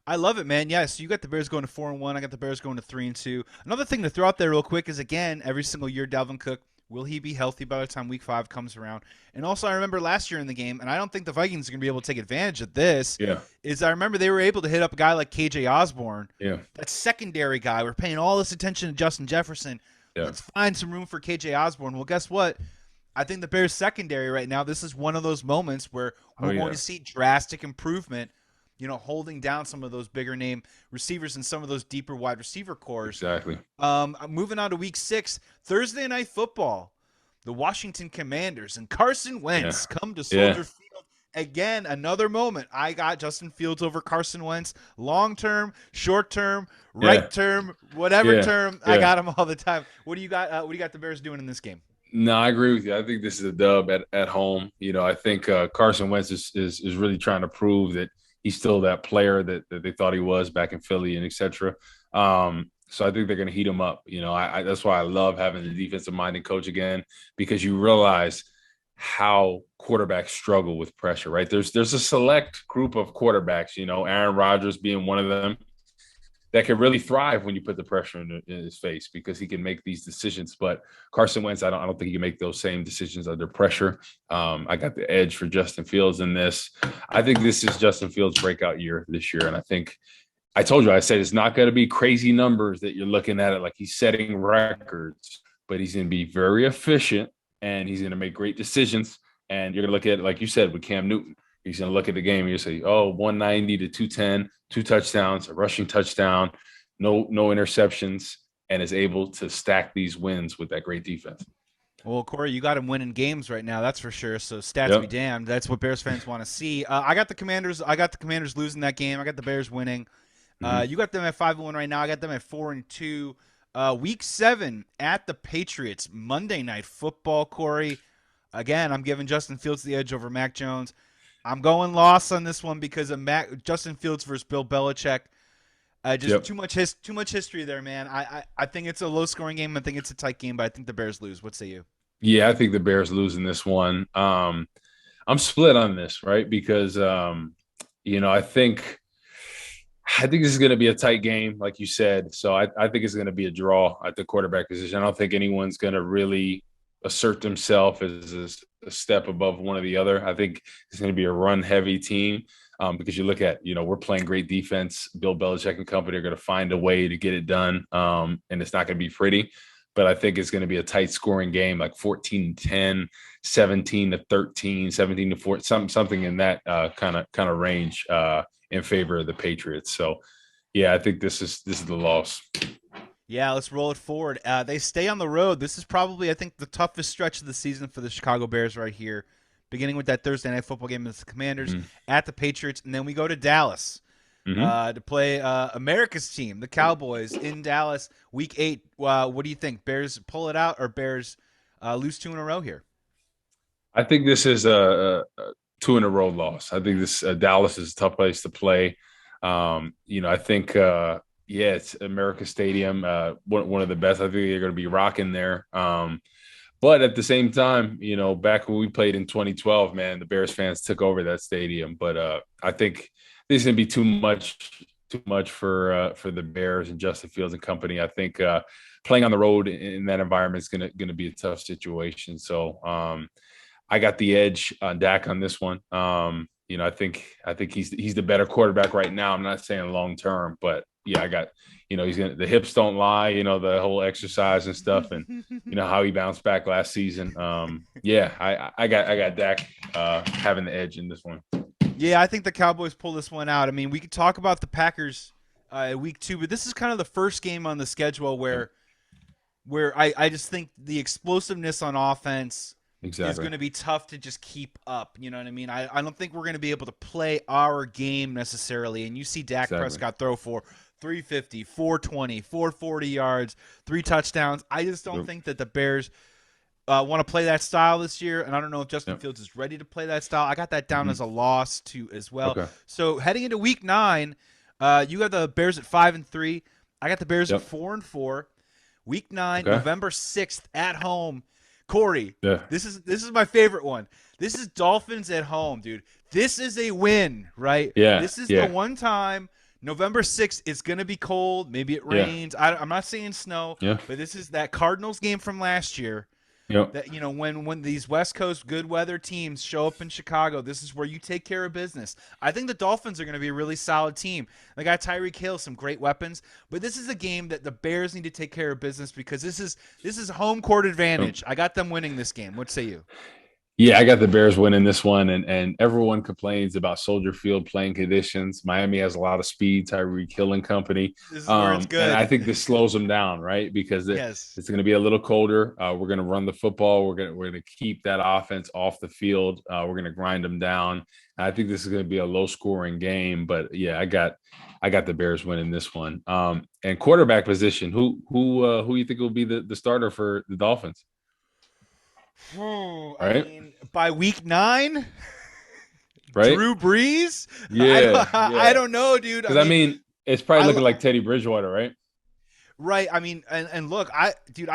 I love it, man. Yeah, so you got the Bears going to 4-1. I got the Bears going to 3-2. Another thing to throw out there real quick is, again, every single year, Dalvin Cook, will he be healthy by the time Week 5 comes around? And also, I remember last year in the game, and I don't think the Vikings are going to be able to take advantage of this, Yeah. is I remember they were able to hit up a guy like KJ Osborne, Yeah. that secondary guy. We're paying all this attention to Justin Jefferson. Yeah. Let's find some room for KJ Osborne. Well, guess what? I think the Bears secondary right now, this is one of those moments where we're going to see drastic improvement, holding down some of those bigger name receivers and some of those deeper wide receiver cores. Exactly. Moving on to Week 6, Thursday Night Football. The Washington Commanders and Carson Wentz come to Soldier Field. Again, another moment. I got Justin Fields over Carson Wentz. Long term, short term, right term, whatever term. I got him all the time. What do you got? What do you got the Bears doing in this game? No, I agree with you. I think this is a dub at home. I think Carson Wentz is really trying to prove that he's still that player that they thought he was back in Philly and et cetera. So I think they're going to heat him up. That's why I love having the defensive-minded coach again, because you realize how quarterbacks struggle with pressure, right? There's a select group of quarterbacks, Aaron Rodgers being one of them, that can really thrive when you put the pressure in his face because he can make these decisions. But Carson Wentz, I don't think he can make those same decisions under pressure. I got the edge for Justin Fields in this. I think this is Justin Fields' breakout year this year, and I think I told you, I said it's not going to be crazy numbers that you're looking at it like he's setting records, but he's going to be very efficient and he's going to make great decisions. And you're going to look at it, like you said, with Cam Newton. He's going to look at the game and you say, 190 to 210, 2 touchdowns, a rushing touchdown, no interceptions, and is able to stack these wins with that great defense. Well, Corey, you got him winning games right now, that's for sure. So stats be damned. That's what Bears fans want to see. I got the Commanders. I got the Commanders losing that game. I got the Bears winning. You got them at 5-1 right now. I got them at 4-2. Week 7 at the Patriots. Monday Night Football, Corey. Again, I'm giving Justin Fields the edge over Mac Jones. I'm going loss on this one because of Justin Fields versus Bill Belichick. Too much history there, man. I think it's a low-scoring game. I think it's a tight game, but I think the Bears lose. What say you? Yeah, I think the Bears lose in this one. I'm split on this, right? Because, I think I think this is going to be a tight game, like you said. So I think it's going to be a draw at the quarterback position. I don't think anyone's going to really assert themselves as a step above one or the other. I think it's going to be a run-heavy team because you look at, we're playing great defense. Bill Belichick and company are going to find a way to get it done, and it's not going to be pretty. But I think it's going to be a tight scoring game, like 14-10, 17-13, 17-4, something in that kind of range. In favor of the Patriots. So, yeah, I think this is the loss. Yeah, let's roll it forward. They stay on the road. This is probably, I think, the toughest stretch of the season for the Chicago Bears right here, beginning with that Thursday Night Football game against the Commanders at the Patriots, and then we go to Dallas to play America's team, the Cowboys, in Dallas, Week 8. What do you think? Bears pull it out or Bears lose 2 in a row here? I think this is a 2-in-a-row loss. I think this Dallas is a tough place to play. I think it's America Stadium, one of the best. I think they're going to be rocking there. But at the same time, back when we played in 2012, man, the Bears fans took over that stadium. But I think this is going to be too much for the Bears and Justin Fields and company. I think playing on the road in that environment is going to be a tough situation. So I got the edge on Dak on this one. I think he's the better quarterback right now. I'm not saying long term, but yeah, I got, the hips don't lie, the whole exercise and stuff, and how he bounced back last season. I got Dak having the edge in this one. Yeah, I think the Cowboys pull this one out. I mean, we could talk about the Packers Week 2, but this is kind of the first game on the schedule where I just think the explosiveness on offense is going to be tough to just keep up. You know what I mean? I don't think we're going to be able to play our game necessarily. And you see Dak Prescott throw for 350, 420, 440 yards, 3 touchdowns. I just don't think that the Bears want to play that style this year. And I don't know if Justin Fields is ready to play that style. I got that down as a loss too as well. Okay. So heading into Week 9, you got the Bears at 5-3. I got the Bears at 4-4. Week 9, November 6th at home. Corey, this is my favorite one. This is Dolphins at home, dude. This is a win, right? Yeah. This is the one time. November 6th, it's going to be cold. Maybe it rains. I'm not saying snow, but this is that Cardinals game from last year. Yep. That when these West Coast good weather teams show up in Chicago, this is where you take care of business. I think the Dolphins are going to be a really solid team. They got Tyreek Hill, some great weapons, but this is a game that the Bears need to take care of business because this is home court advantage. I got them winning this game. What say you? Yeah, I got the Bears winning this one, and everyone complains about Soldier Field playing conditions. Miami has a lot of speed, Tyreek Hill and company. This is where it's good. And I think this slows them down, right? Because it's going to be a little colder. We're going to run the football. We're going to keep that offense off the field. We're going to grind them down. I think this is going to be a low-scoring game, but yeah, I got the Bears winning this one. And quarterback position, who you think will be the starter for the Dolphins? I mean, by Week 9, right? Drew Brees? Yeah. I don't know, dude. Because I mean, it's probably looking like Teddy Bridgewater, right? Right. I mean, and look, I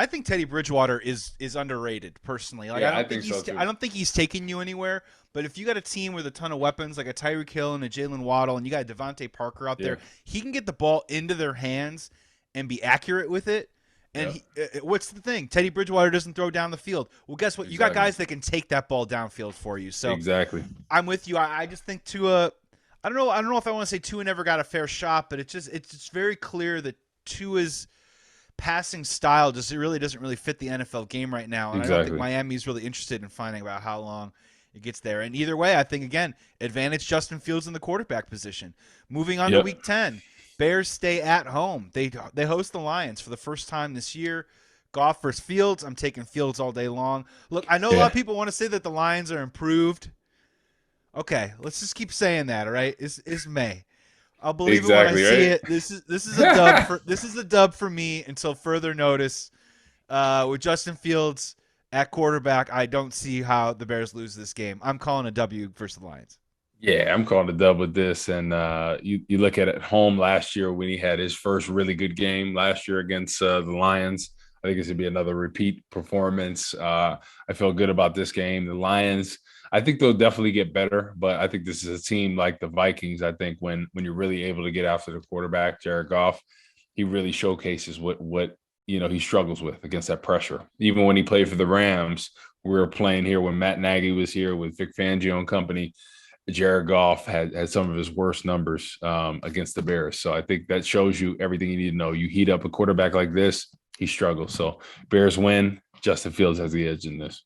think Teddy Bridgewater is underrated personally. Like, I think so too. I don't think he's taking you anywhere. But if you got a team with a ton of weapons, like a Tyreek Hill and a Jalen Waddle, and you got a Devontae Parker out there, he can get the ball into their hands and be accurate with it. And what's the thing? Teddy Bridgewater doesn't throw down the field. Well, guess what? You got guys that can take that ball downfield for you. So I'm with you. I just think Tua. I don't know if I want to say Tua never got a fair shot, but it's very clear that Tua's passing style really doesn't really fit the NFL game right now. And I don't think Miami's really interested in finding out how long it gets there. And either way, I think again, advantage Justin Fields in the quarterback position. Moving on to Week 10. Bears stay at home. They host the Lions for the first time this year. Goff versus Fields. I'm taking Fields all day long. Look, I know a lot of people want to say that the Lions are improved. Okay, let's just keep saying that, all right? It's May. I'll believe it when I see it. This is a dub this is a dub for me until further notice. With Justin Fields at quarterback, I don't see how the Bears lose this game. I'm calling a W versus the Lions. Yeah, I'm calling a dub with this. And you look at home last year when he had his first really good game last year against the Lions. I think it's gonna be another repeat performance. I feel good about this game. The Lions, I think they'll definitely get better, but I think this is a team like the Vikings. I think when you're really able to get after the quarterback, Jared Goff, he really showcases what he struggles with against that pressure. Even when he played for the Rams, we were playing here when Matt Nagy was here with Vic Fangio and company. Jared Goff had some of his worst numbers against the Bears. So I think that shows you everything you need to know. You heat up a quarterback like this, he struggles. So Bears win. Justin Fields has the edge in this.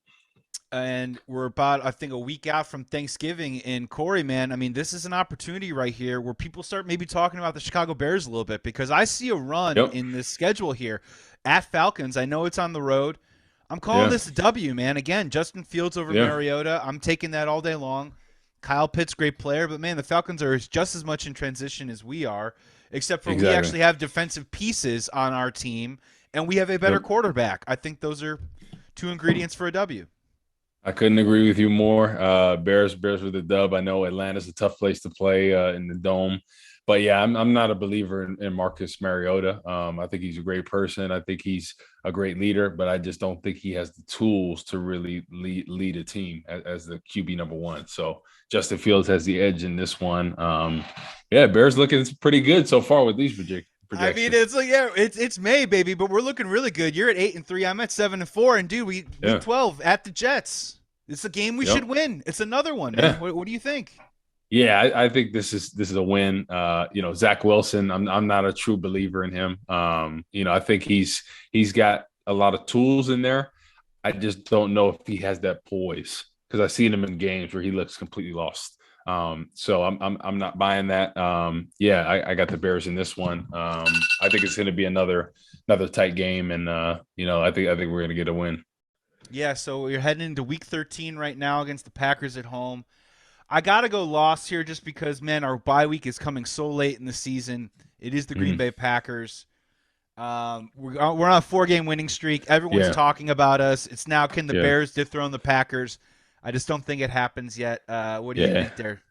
And we're about, I think, a week out from Thanksgiving. And Corey, man, I mean, this is an opportunity right here where people start maybe talking about the Chicago Bears a little bit, because I see a run Yep. in this schedule here at Falcons. I know it's on the road. I'm calling Yeah. this a W, man. Again, Justin Fields over Yeah. Mariota. I'm taking that all day long. Kyle Pitts, great player, but man, the Falcons are just as much in transition as we are, except for we Exactly. actually have defensive pieces on our team, and we have a better Yep. quarterback. I think those are two ingredients for a W. I couldn't agree with you more. Bears with the dub. I know Atlanta's a tough place to play in the dome, but yeah, I'm not a believer in Marcus Mariota. I think he's a great person. I think he's a great leader, but I just don't think he has the tools to really lead a team as the QB number one. So Justin Fields has the edge in this one. Yeah, Bears looking pretty good so far with these projections. I mean, it's like, yeah, it's May, baby, but we're looking really good. You're at 8-3. I'm at 7-4, and dude, week 12 at the Jets. It's a game we should win. It's another one, man. What do you think? Yeah, I think this is a win. Zach Wilson, I'm not a true believer in him. I think he's got a lot of tools in there. I just don't know if he has that poise, because I've seen him in games where he looks completely lost. So I'm not buying that. I got the Bears in this one. I think it's going to be another tight game, and I think we're going to get a win. Yeah, so you're heading into week 13 right now against the Packers at home. I got to go loss here just because, man, our bye week is coming so late in the season. It is the Green Bay Packers. We're on a 4-game winning streak. Everyone's talking about us. It's now, can the Bears dethrone the Packers? I just don't think it happens yet. What do you think there?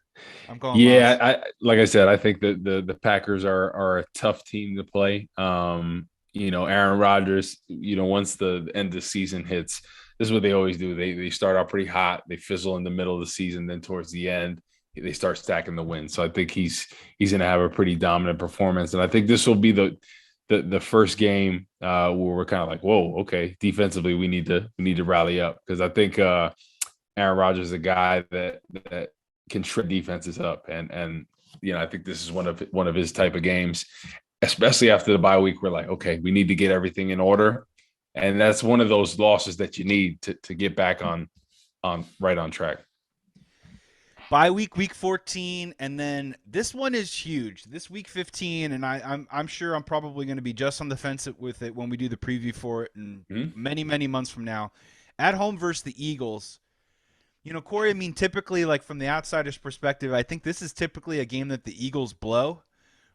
I'm going loss. Like I said, I think that the Packers are a tough team to play. Aaron Rodgers, once the end of the season hits, this is what they always do. They start out pretty hot. They fizzle in the middle of the season. Then towards the end, they start stacking the wins. So I think he's going to have a pretty dominant performance. And I think this will be the first game where we're kind of like, whoa, okay, defensively we need to rally up, because I think Aaron Rodgers is a guy that can shred defenses up, and I think this is one of his type of games, especially after the bye week. We're like, okay, we need to get everything in order. And that's one of those losses that you need to get back on track. Bye week, week 14, and then this one is huge. This week 15, and I'm sure I'm probably going to be just on the fence with it when we do the preview for it, and many, many months from now. At home versus the Eagles. Corey, I mean, typically, like from the outsider's perspective, I think this is typically a game that the Eagles blow.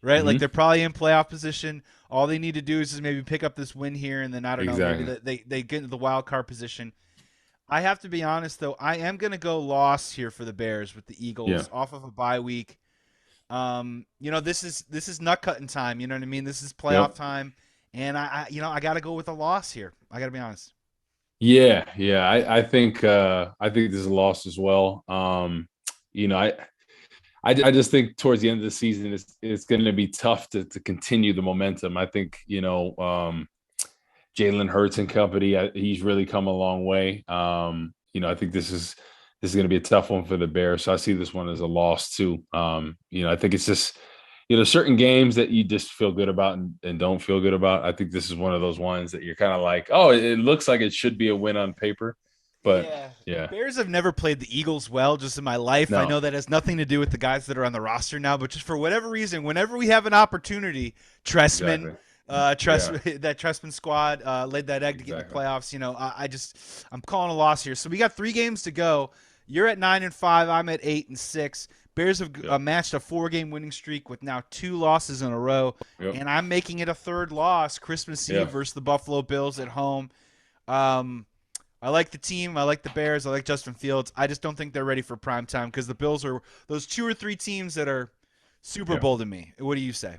Right, like they're probably in playoff position. All they need to do is maybe pick up this win here, and then I don't know, maybe they get into the wild card position. I have to be honest, though, I am going to go loss here for the Bears with the Eagles off of a bye week. This is nut cutting time. You know what I mean? This is playoff time, and I got to go with a loss here. I got to be honest. Yeah, I think this is a loss as well. I just think towards the end of the season, it's going to be tough to continue the momentum. I think, Jalen Hurts and company, he's really come a long way. I think this is going to be a tough one for the Bears. So I see this one as a loss too. I think it's just, certain games that you just feel good about and don't feel good about. I think this is one of those ones that you're kind of like, oh, it looks like it should be a win on paper. But yeah. Bears have never played the Eagles well just in my life. No. I know that has nothing to do with the guys that are on the roster now, but just for whatever reason, whenever we have an opportunity, Trestman, that Trestman squad laid that egg to get in the playoffs. I'm calling a loss here. So we got 3 games to go. You're at 9-5. I'm at 8-6. Bears have matched a 4-game winning streak with now 2 losses in a row, and I'm making it a 3rd loss, Christmas Eve versus the Buffalo Bills at home. I like the team. I like the Bears. I like Justin Fields. I just don't think they're ready for prime time, because the Bills are those 2 or 3 teams that are Super Bowl to me. What do you say?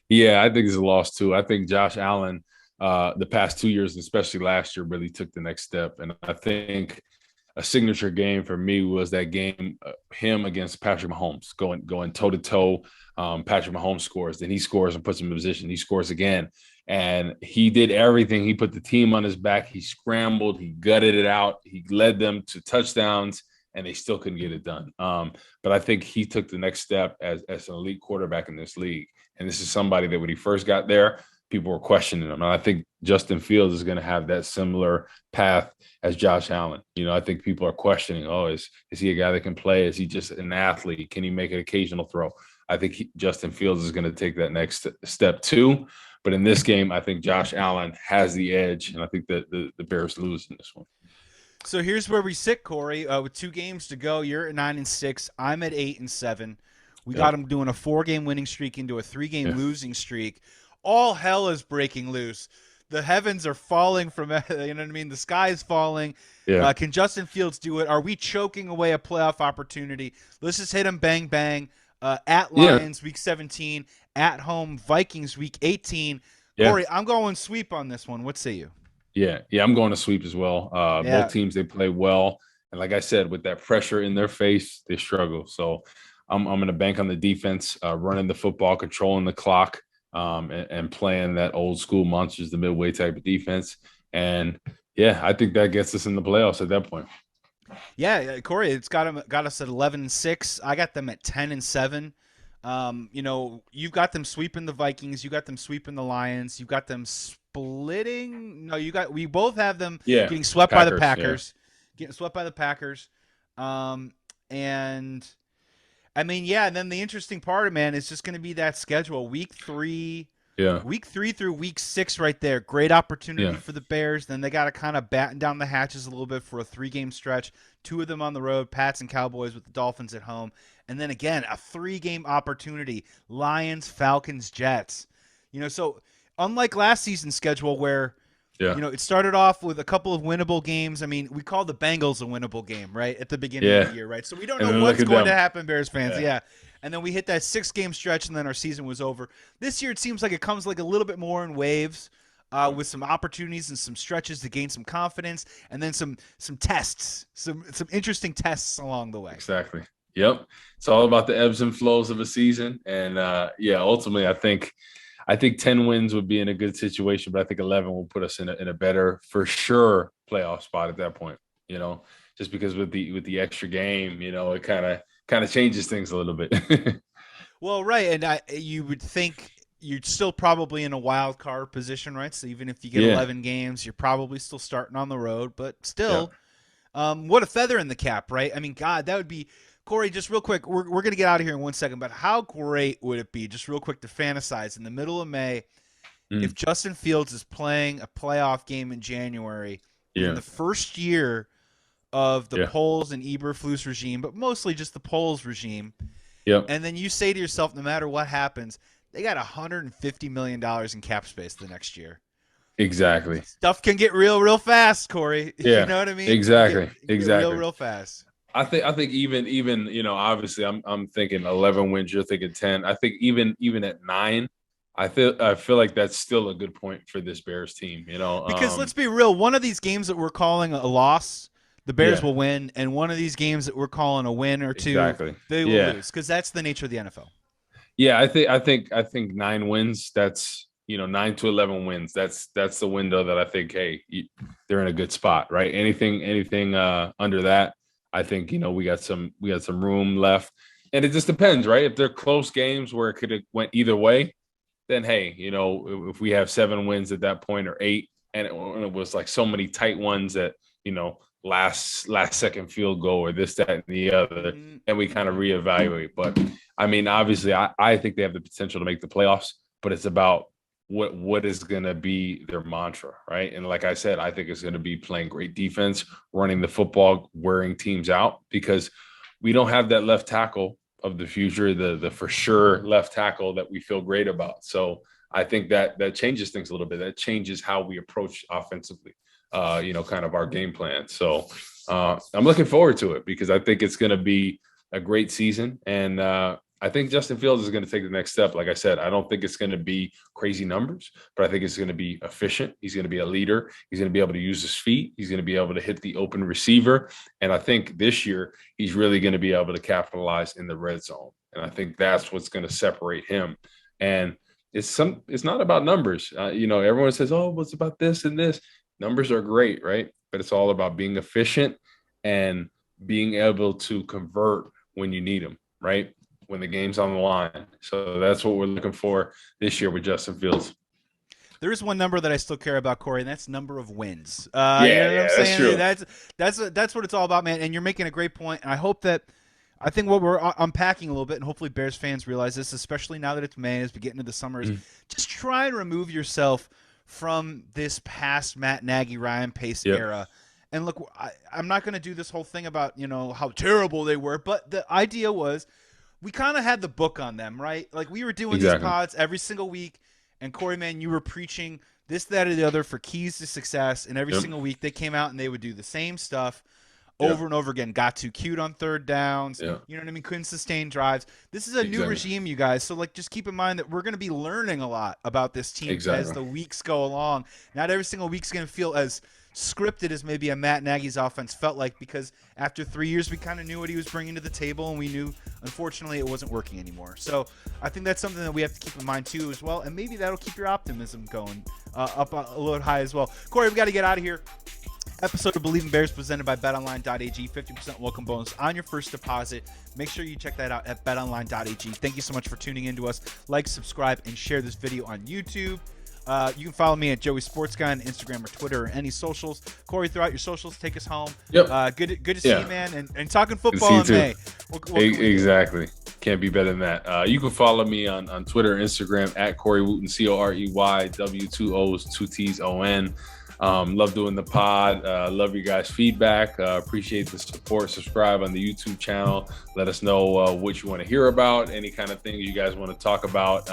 Yeah, I think it's a loss too. I think Josh Allen the past 2 years, especially last year, really took the next step. And I think a signature game for me was that game, him against Patrick Mahomes, going toe to toe. Patrick Mahomes scores, then he scores and puts him in position. He scores again, and he did everything. He put the team on his back. He scrambled. He gutted it out. He led them to touchdowns, and they still couldn't get it done. But I think he took the next step as an elite quarterback in this league. And this is somebody that when he first got there, people were questioning him. And I think Justin Fields is going to have that similar path as Josh Allen. I think people are questioning, is he a guy that can play? Is he just an athlete? Can he make an occasional throw? I think Justin Fields is going to take that next step too. But in this game, I think Josh Allen has the edge, and I think that the Bears lose in this one. So here's where we sit, Corey. With 2 games to go, you're at 9-6. I'm at 8-7. We got him doing a 4-game winning streak into a 3-game losing streak. All hell is breaking loose. The heavens are falling from, you know what I mean? The sky is falling. Yeah. Can Justin Fields do it? Are we choking away a playoff opportunity? Let's just hit him bang, bang. At Lions, week 17. At home, Vikings, week 18. Corey, I'm going sweep on this one. What say you? Yeah, I'm going to sweep as well. Both teams, they play well. And like I said, with that pressure in their face, they struggle. So I'm going to bank on the defense, running the football, controlling the clock, and playing that old school monsters, the midway type of defense. And, I think that gets us in the playoffs at that point. Yeah, Corey, it's got us at 11-6. I got them at 10-7. You've got them sweeping the Vikings. You got them sweeping the Lions. You got them splitting. No, we both have them getting swept by the Packers. Getting swept by the Packers. And I mean, and then the interesting part, man, is just going to be that schedule. Week 3. Yeah. Week 3 through week 6 right there. Great opportunity for the Bears. Then they got to kind of batten down the hatches a little bit for a 3-game stretch. 2 of them on the road, Pats and Cowboys with the Dolphins at home. And then again, a 3-game opportunity. Lions, Falcons, Jets. So unlike last season's schedule where it started off with a couple of winnable games. I mean, we call the Bengals a winnable game, right, at the beginning of the year, right? So we don't know what's going to happen, Bears fans. Yeah. And then we hit that 6-game stretch, and then our season was over. This year, it seems like it comes like a little bit more in waves, with some opportunities and some stretches to gain some confidence, and then some tests, some interesting tests along the way. Exactly. Yep. It's all about the ebbs and flows of a season, and ultimately, I think 10 wins would be in a good situation, but I think 11 will put us in a better, for sure, playoff spot at that point. Just because with the extra game, it kind of changes things a little bit. Well, right, and you would think you're still probably in a wild card position, right? So even if you get 11 games, you're probably still starting on the road, but still, what a feather in the cap, right? I mean, God, that would be. Corey, just real quick, we're going to get out of here in 1 second, but how great would it be, just real quick, to fantasize in the middle of May if Justin Fields is playing a playoff game in January in the first year of the Poles and Eberflus regime, but mostly just the Poles regime. Yep. And then you say to yourself, no matter what happens, they got $150 million in cap space the next year. Exactly. Stuff can get real fast, Corey. Yeah. You know what I mean? Exactly. Real fast. I think even obviously I'm thinking 11 wins, you're thinking 10. I think even at 9, I feel like that's still a good point for this Bears team, Because let's be real, one of these games that we're calling a loss, the Bears will win, and one of these games that we're calling a win or two, they will lose, because that's the nature of the NFL. Yeah, I think 9 wins, that's 9 to 11 wins. That's the window that I think, hey, they're in a good spot, right? Anything under that, I think we got some room left, and it just depends, right? If they're close games where it could have went either way, then hey, if we have 7 wins at that point or 8, and it was like so many tight ones that last second field goal or this, that, and the other, and we kind of reevaluate. But I mean, obviously, I think they have the potential to make the playoffs, but it's about what is going to be their mantra, right? And like I said, I think it's going to be playing great defense, running the football, wearing teams out, because we don't have that left tackle of the future, the for sure left tackle that we feel great about. So I think that changes things a little bit. That changes how we approach offensively, kind of our game plan. So I'm looking forward to it, because I think it's going to be a great season. And I I think Justin Fields is going to take the next step. Like I said, I don't think it's going to be crazy numbers, but I think it's going to be efficient. He's going to be a leader. He's going to be able to use his feet. He's going to be able to hit the open receiver. And I think this year he's really going to be able to capitalize in the red zone. And I think that's what's going to separate him. And it's not about numbers. Everyone says, oh, what's about this and this? Numbers are great, right? But it's all about being efficient and being able to convert when you need them, right? When the game's on the line. So that's what we're looking for this year with Justin Fields. There is one number that I still care about, Corey, and that's number of wins. What I'm saying? That's true. That's what it's all about, man. And you're making a great point. And I think what we're unpacking a little bit, and hopefully Bears fans realize this, especially now that it's May, as we get into the summer, is just try and remove yourself from this past Matt Nagy, Ryan Pace era. And look, I'm not going to do this whole thing about, how terrible they were, but the idea was we kind of had the book on them, right? Like we were doing these pods every single week, and Corey, man, you were preaching this, that, or the other for keys to success, and every single week they came out and they would do the same stuff over and over again. Got too cute on third downs. You know what I mean? Couldn't sustain drives. This is a new regime, you guys. So, just keep in mind that we're going to be learning a lot about this team as the weeks go along. Not every single week's going to feel as scripted as maybe a Matt Nagy's offense felt like, because after 3 years we kind of knew what he was bringing to the table, and we knew, unfortunately, it wasn't working anymore. So I think that's something that we have to keep in mind too as well, and maybe that'll keep your optimism going up a little high as well. Corey, we got to get out of here. Episode of Believe in Bears presented by betonline.ag. 50% welcome bonus on your first deposit. Make sure you check that out at betonline.ag. Thank you so much for tuning in to us. Like, subscribe, and share this video on YouTube. You can follow me at Joey Sports Guy on Instagram or Twitter or any socials. Corey, throughout your socials, take us home. Yep. Good to see you, man. And talking football in May. Exactly. Can't be better than that. You can follow me on Twitter, Instagram at Corey Wootton, COREY, 2 O's, 2 T's, ON. Love doing the pod. Love your guys' feedback. Appreciate the support. Subscribe on the YouTube channel. Let us know what you want to hear about, any kind of thing you guys want to talk about.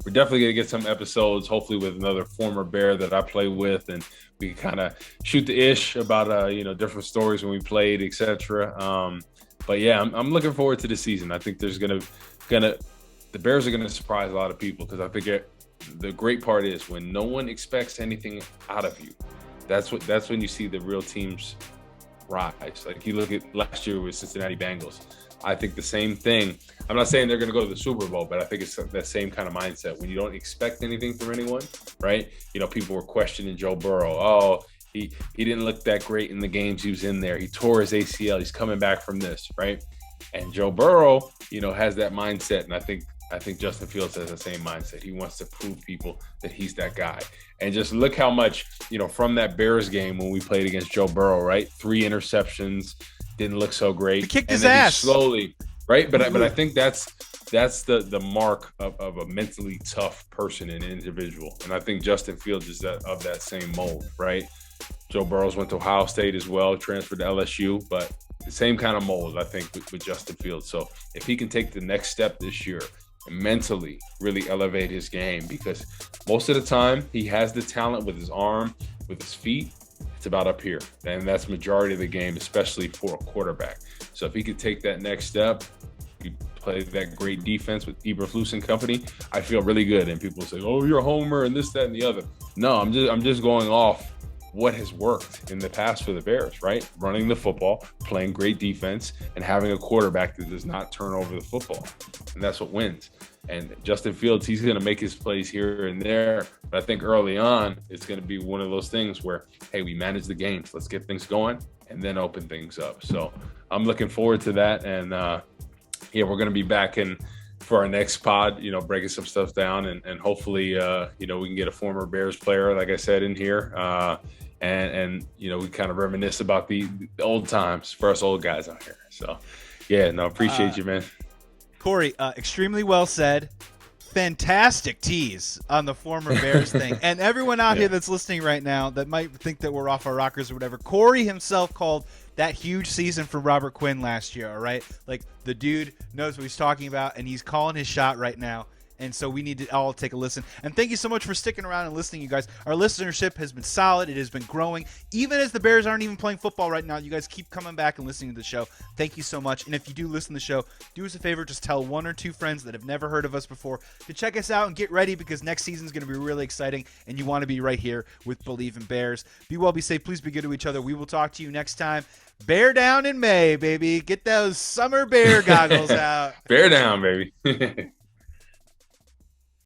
We're definitely going to get some episodes, hopefully with another former Bear that I play with, and we can kind of shoot the ish about different stories when we played, etc. But yeah, I'm looking forward to the season. I think there's the Bears are gonna surprise a lot of people, because I think the great part is when no one expects anything out of you, that's when you see the real teams rise. Like you look at last year with Cincinnati Bengals. I think the same thing. I'm not saying they're going to go to the Super Bowl, but I think it's that same kind of mindset when you don't expect anything from anyone, right? People were questioning Joe Burrow. Oh, he didn't look that great in the games he was in there. He tore his ACL. He's coming back from this, right? And Joe Burrow, has that mindset, and I think Justin Fields has the same mindset. He wants to prove people that he's that guy. And just look how much, from that Bears game when we played against Joe Burrow, right? 3 interceptions, didn't look so great. He kicked his ass. Slowly, right? But I think that's the mark of a mentally tough person and individual. And I think Justin Fields is of that same mold, right? Joe Burrows went to Ohio State as well, transferred to LSU, but the same kind of mold, I think, with Justin Fields. So if he can take the next step this year, mentally really elevate his game, because most of the time he has the talent with his arm, with his feet. It's about up here, and that's majority of the game, especially for a quarterback. So if he could take that next step, he play that great defense with Eberflus and company, I feel really good. And people say, oh, you're a homer and this, that, and the other. No, I'm just going off what has worked in the past for the Bears, right? Running the football, playing great defense, and having a quarterback that does not turn over the football. And that's what wins. And Justin Fields, he's going to make his plays here and there. But I think early on, it's going to be one of those things where, hey, we manage the games. Let's get things going and then open things up. So I'm looking forward to that. And, we're going to be back in for our next pod, breaking some stuff down. And hopefully, we can get a former Bears player, like I said, in here. And we kind of reminisce about the old times for us old guys out here. So, appreciate you, man. Corey, extremely well said. Fantastic tease on the former Bears thing. And everyone out here that's listening right now that might think that we're off our rockers or whatever, Corey himself called that huge season for Robert Quinn last year, all right? Like, the dude knows what he's talking about, and he's calling his shot right now. And so we need to all take a listen. And thank you so much for sticking around and listening, you guys. Our listenership has been solid. It has been growing. Even as the Bears aren't even playing football right now, you guys keep coming back and listening to the show. Thank you so much. And if you do listen to the show, do us a favor, just tell 1 or 2 friends that have never heard of us before to check us out and get ready, because next season is going to be really exciting, and you want to be right here with Believe in Bears. Be well, be safe. Please be good to each other. We will talk to you next time. Bear down in May, baby. Get those summer bear goggles out. Bear down, baby.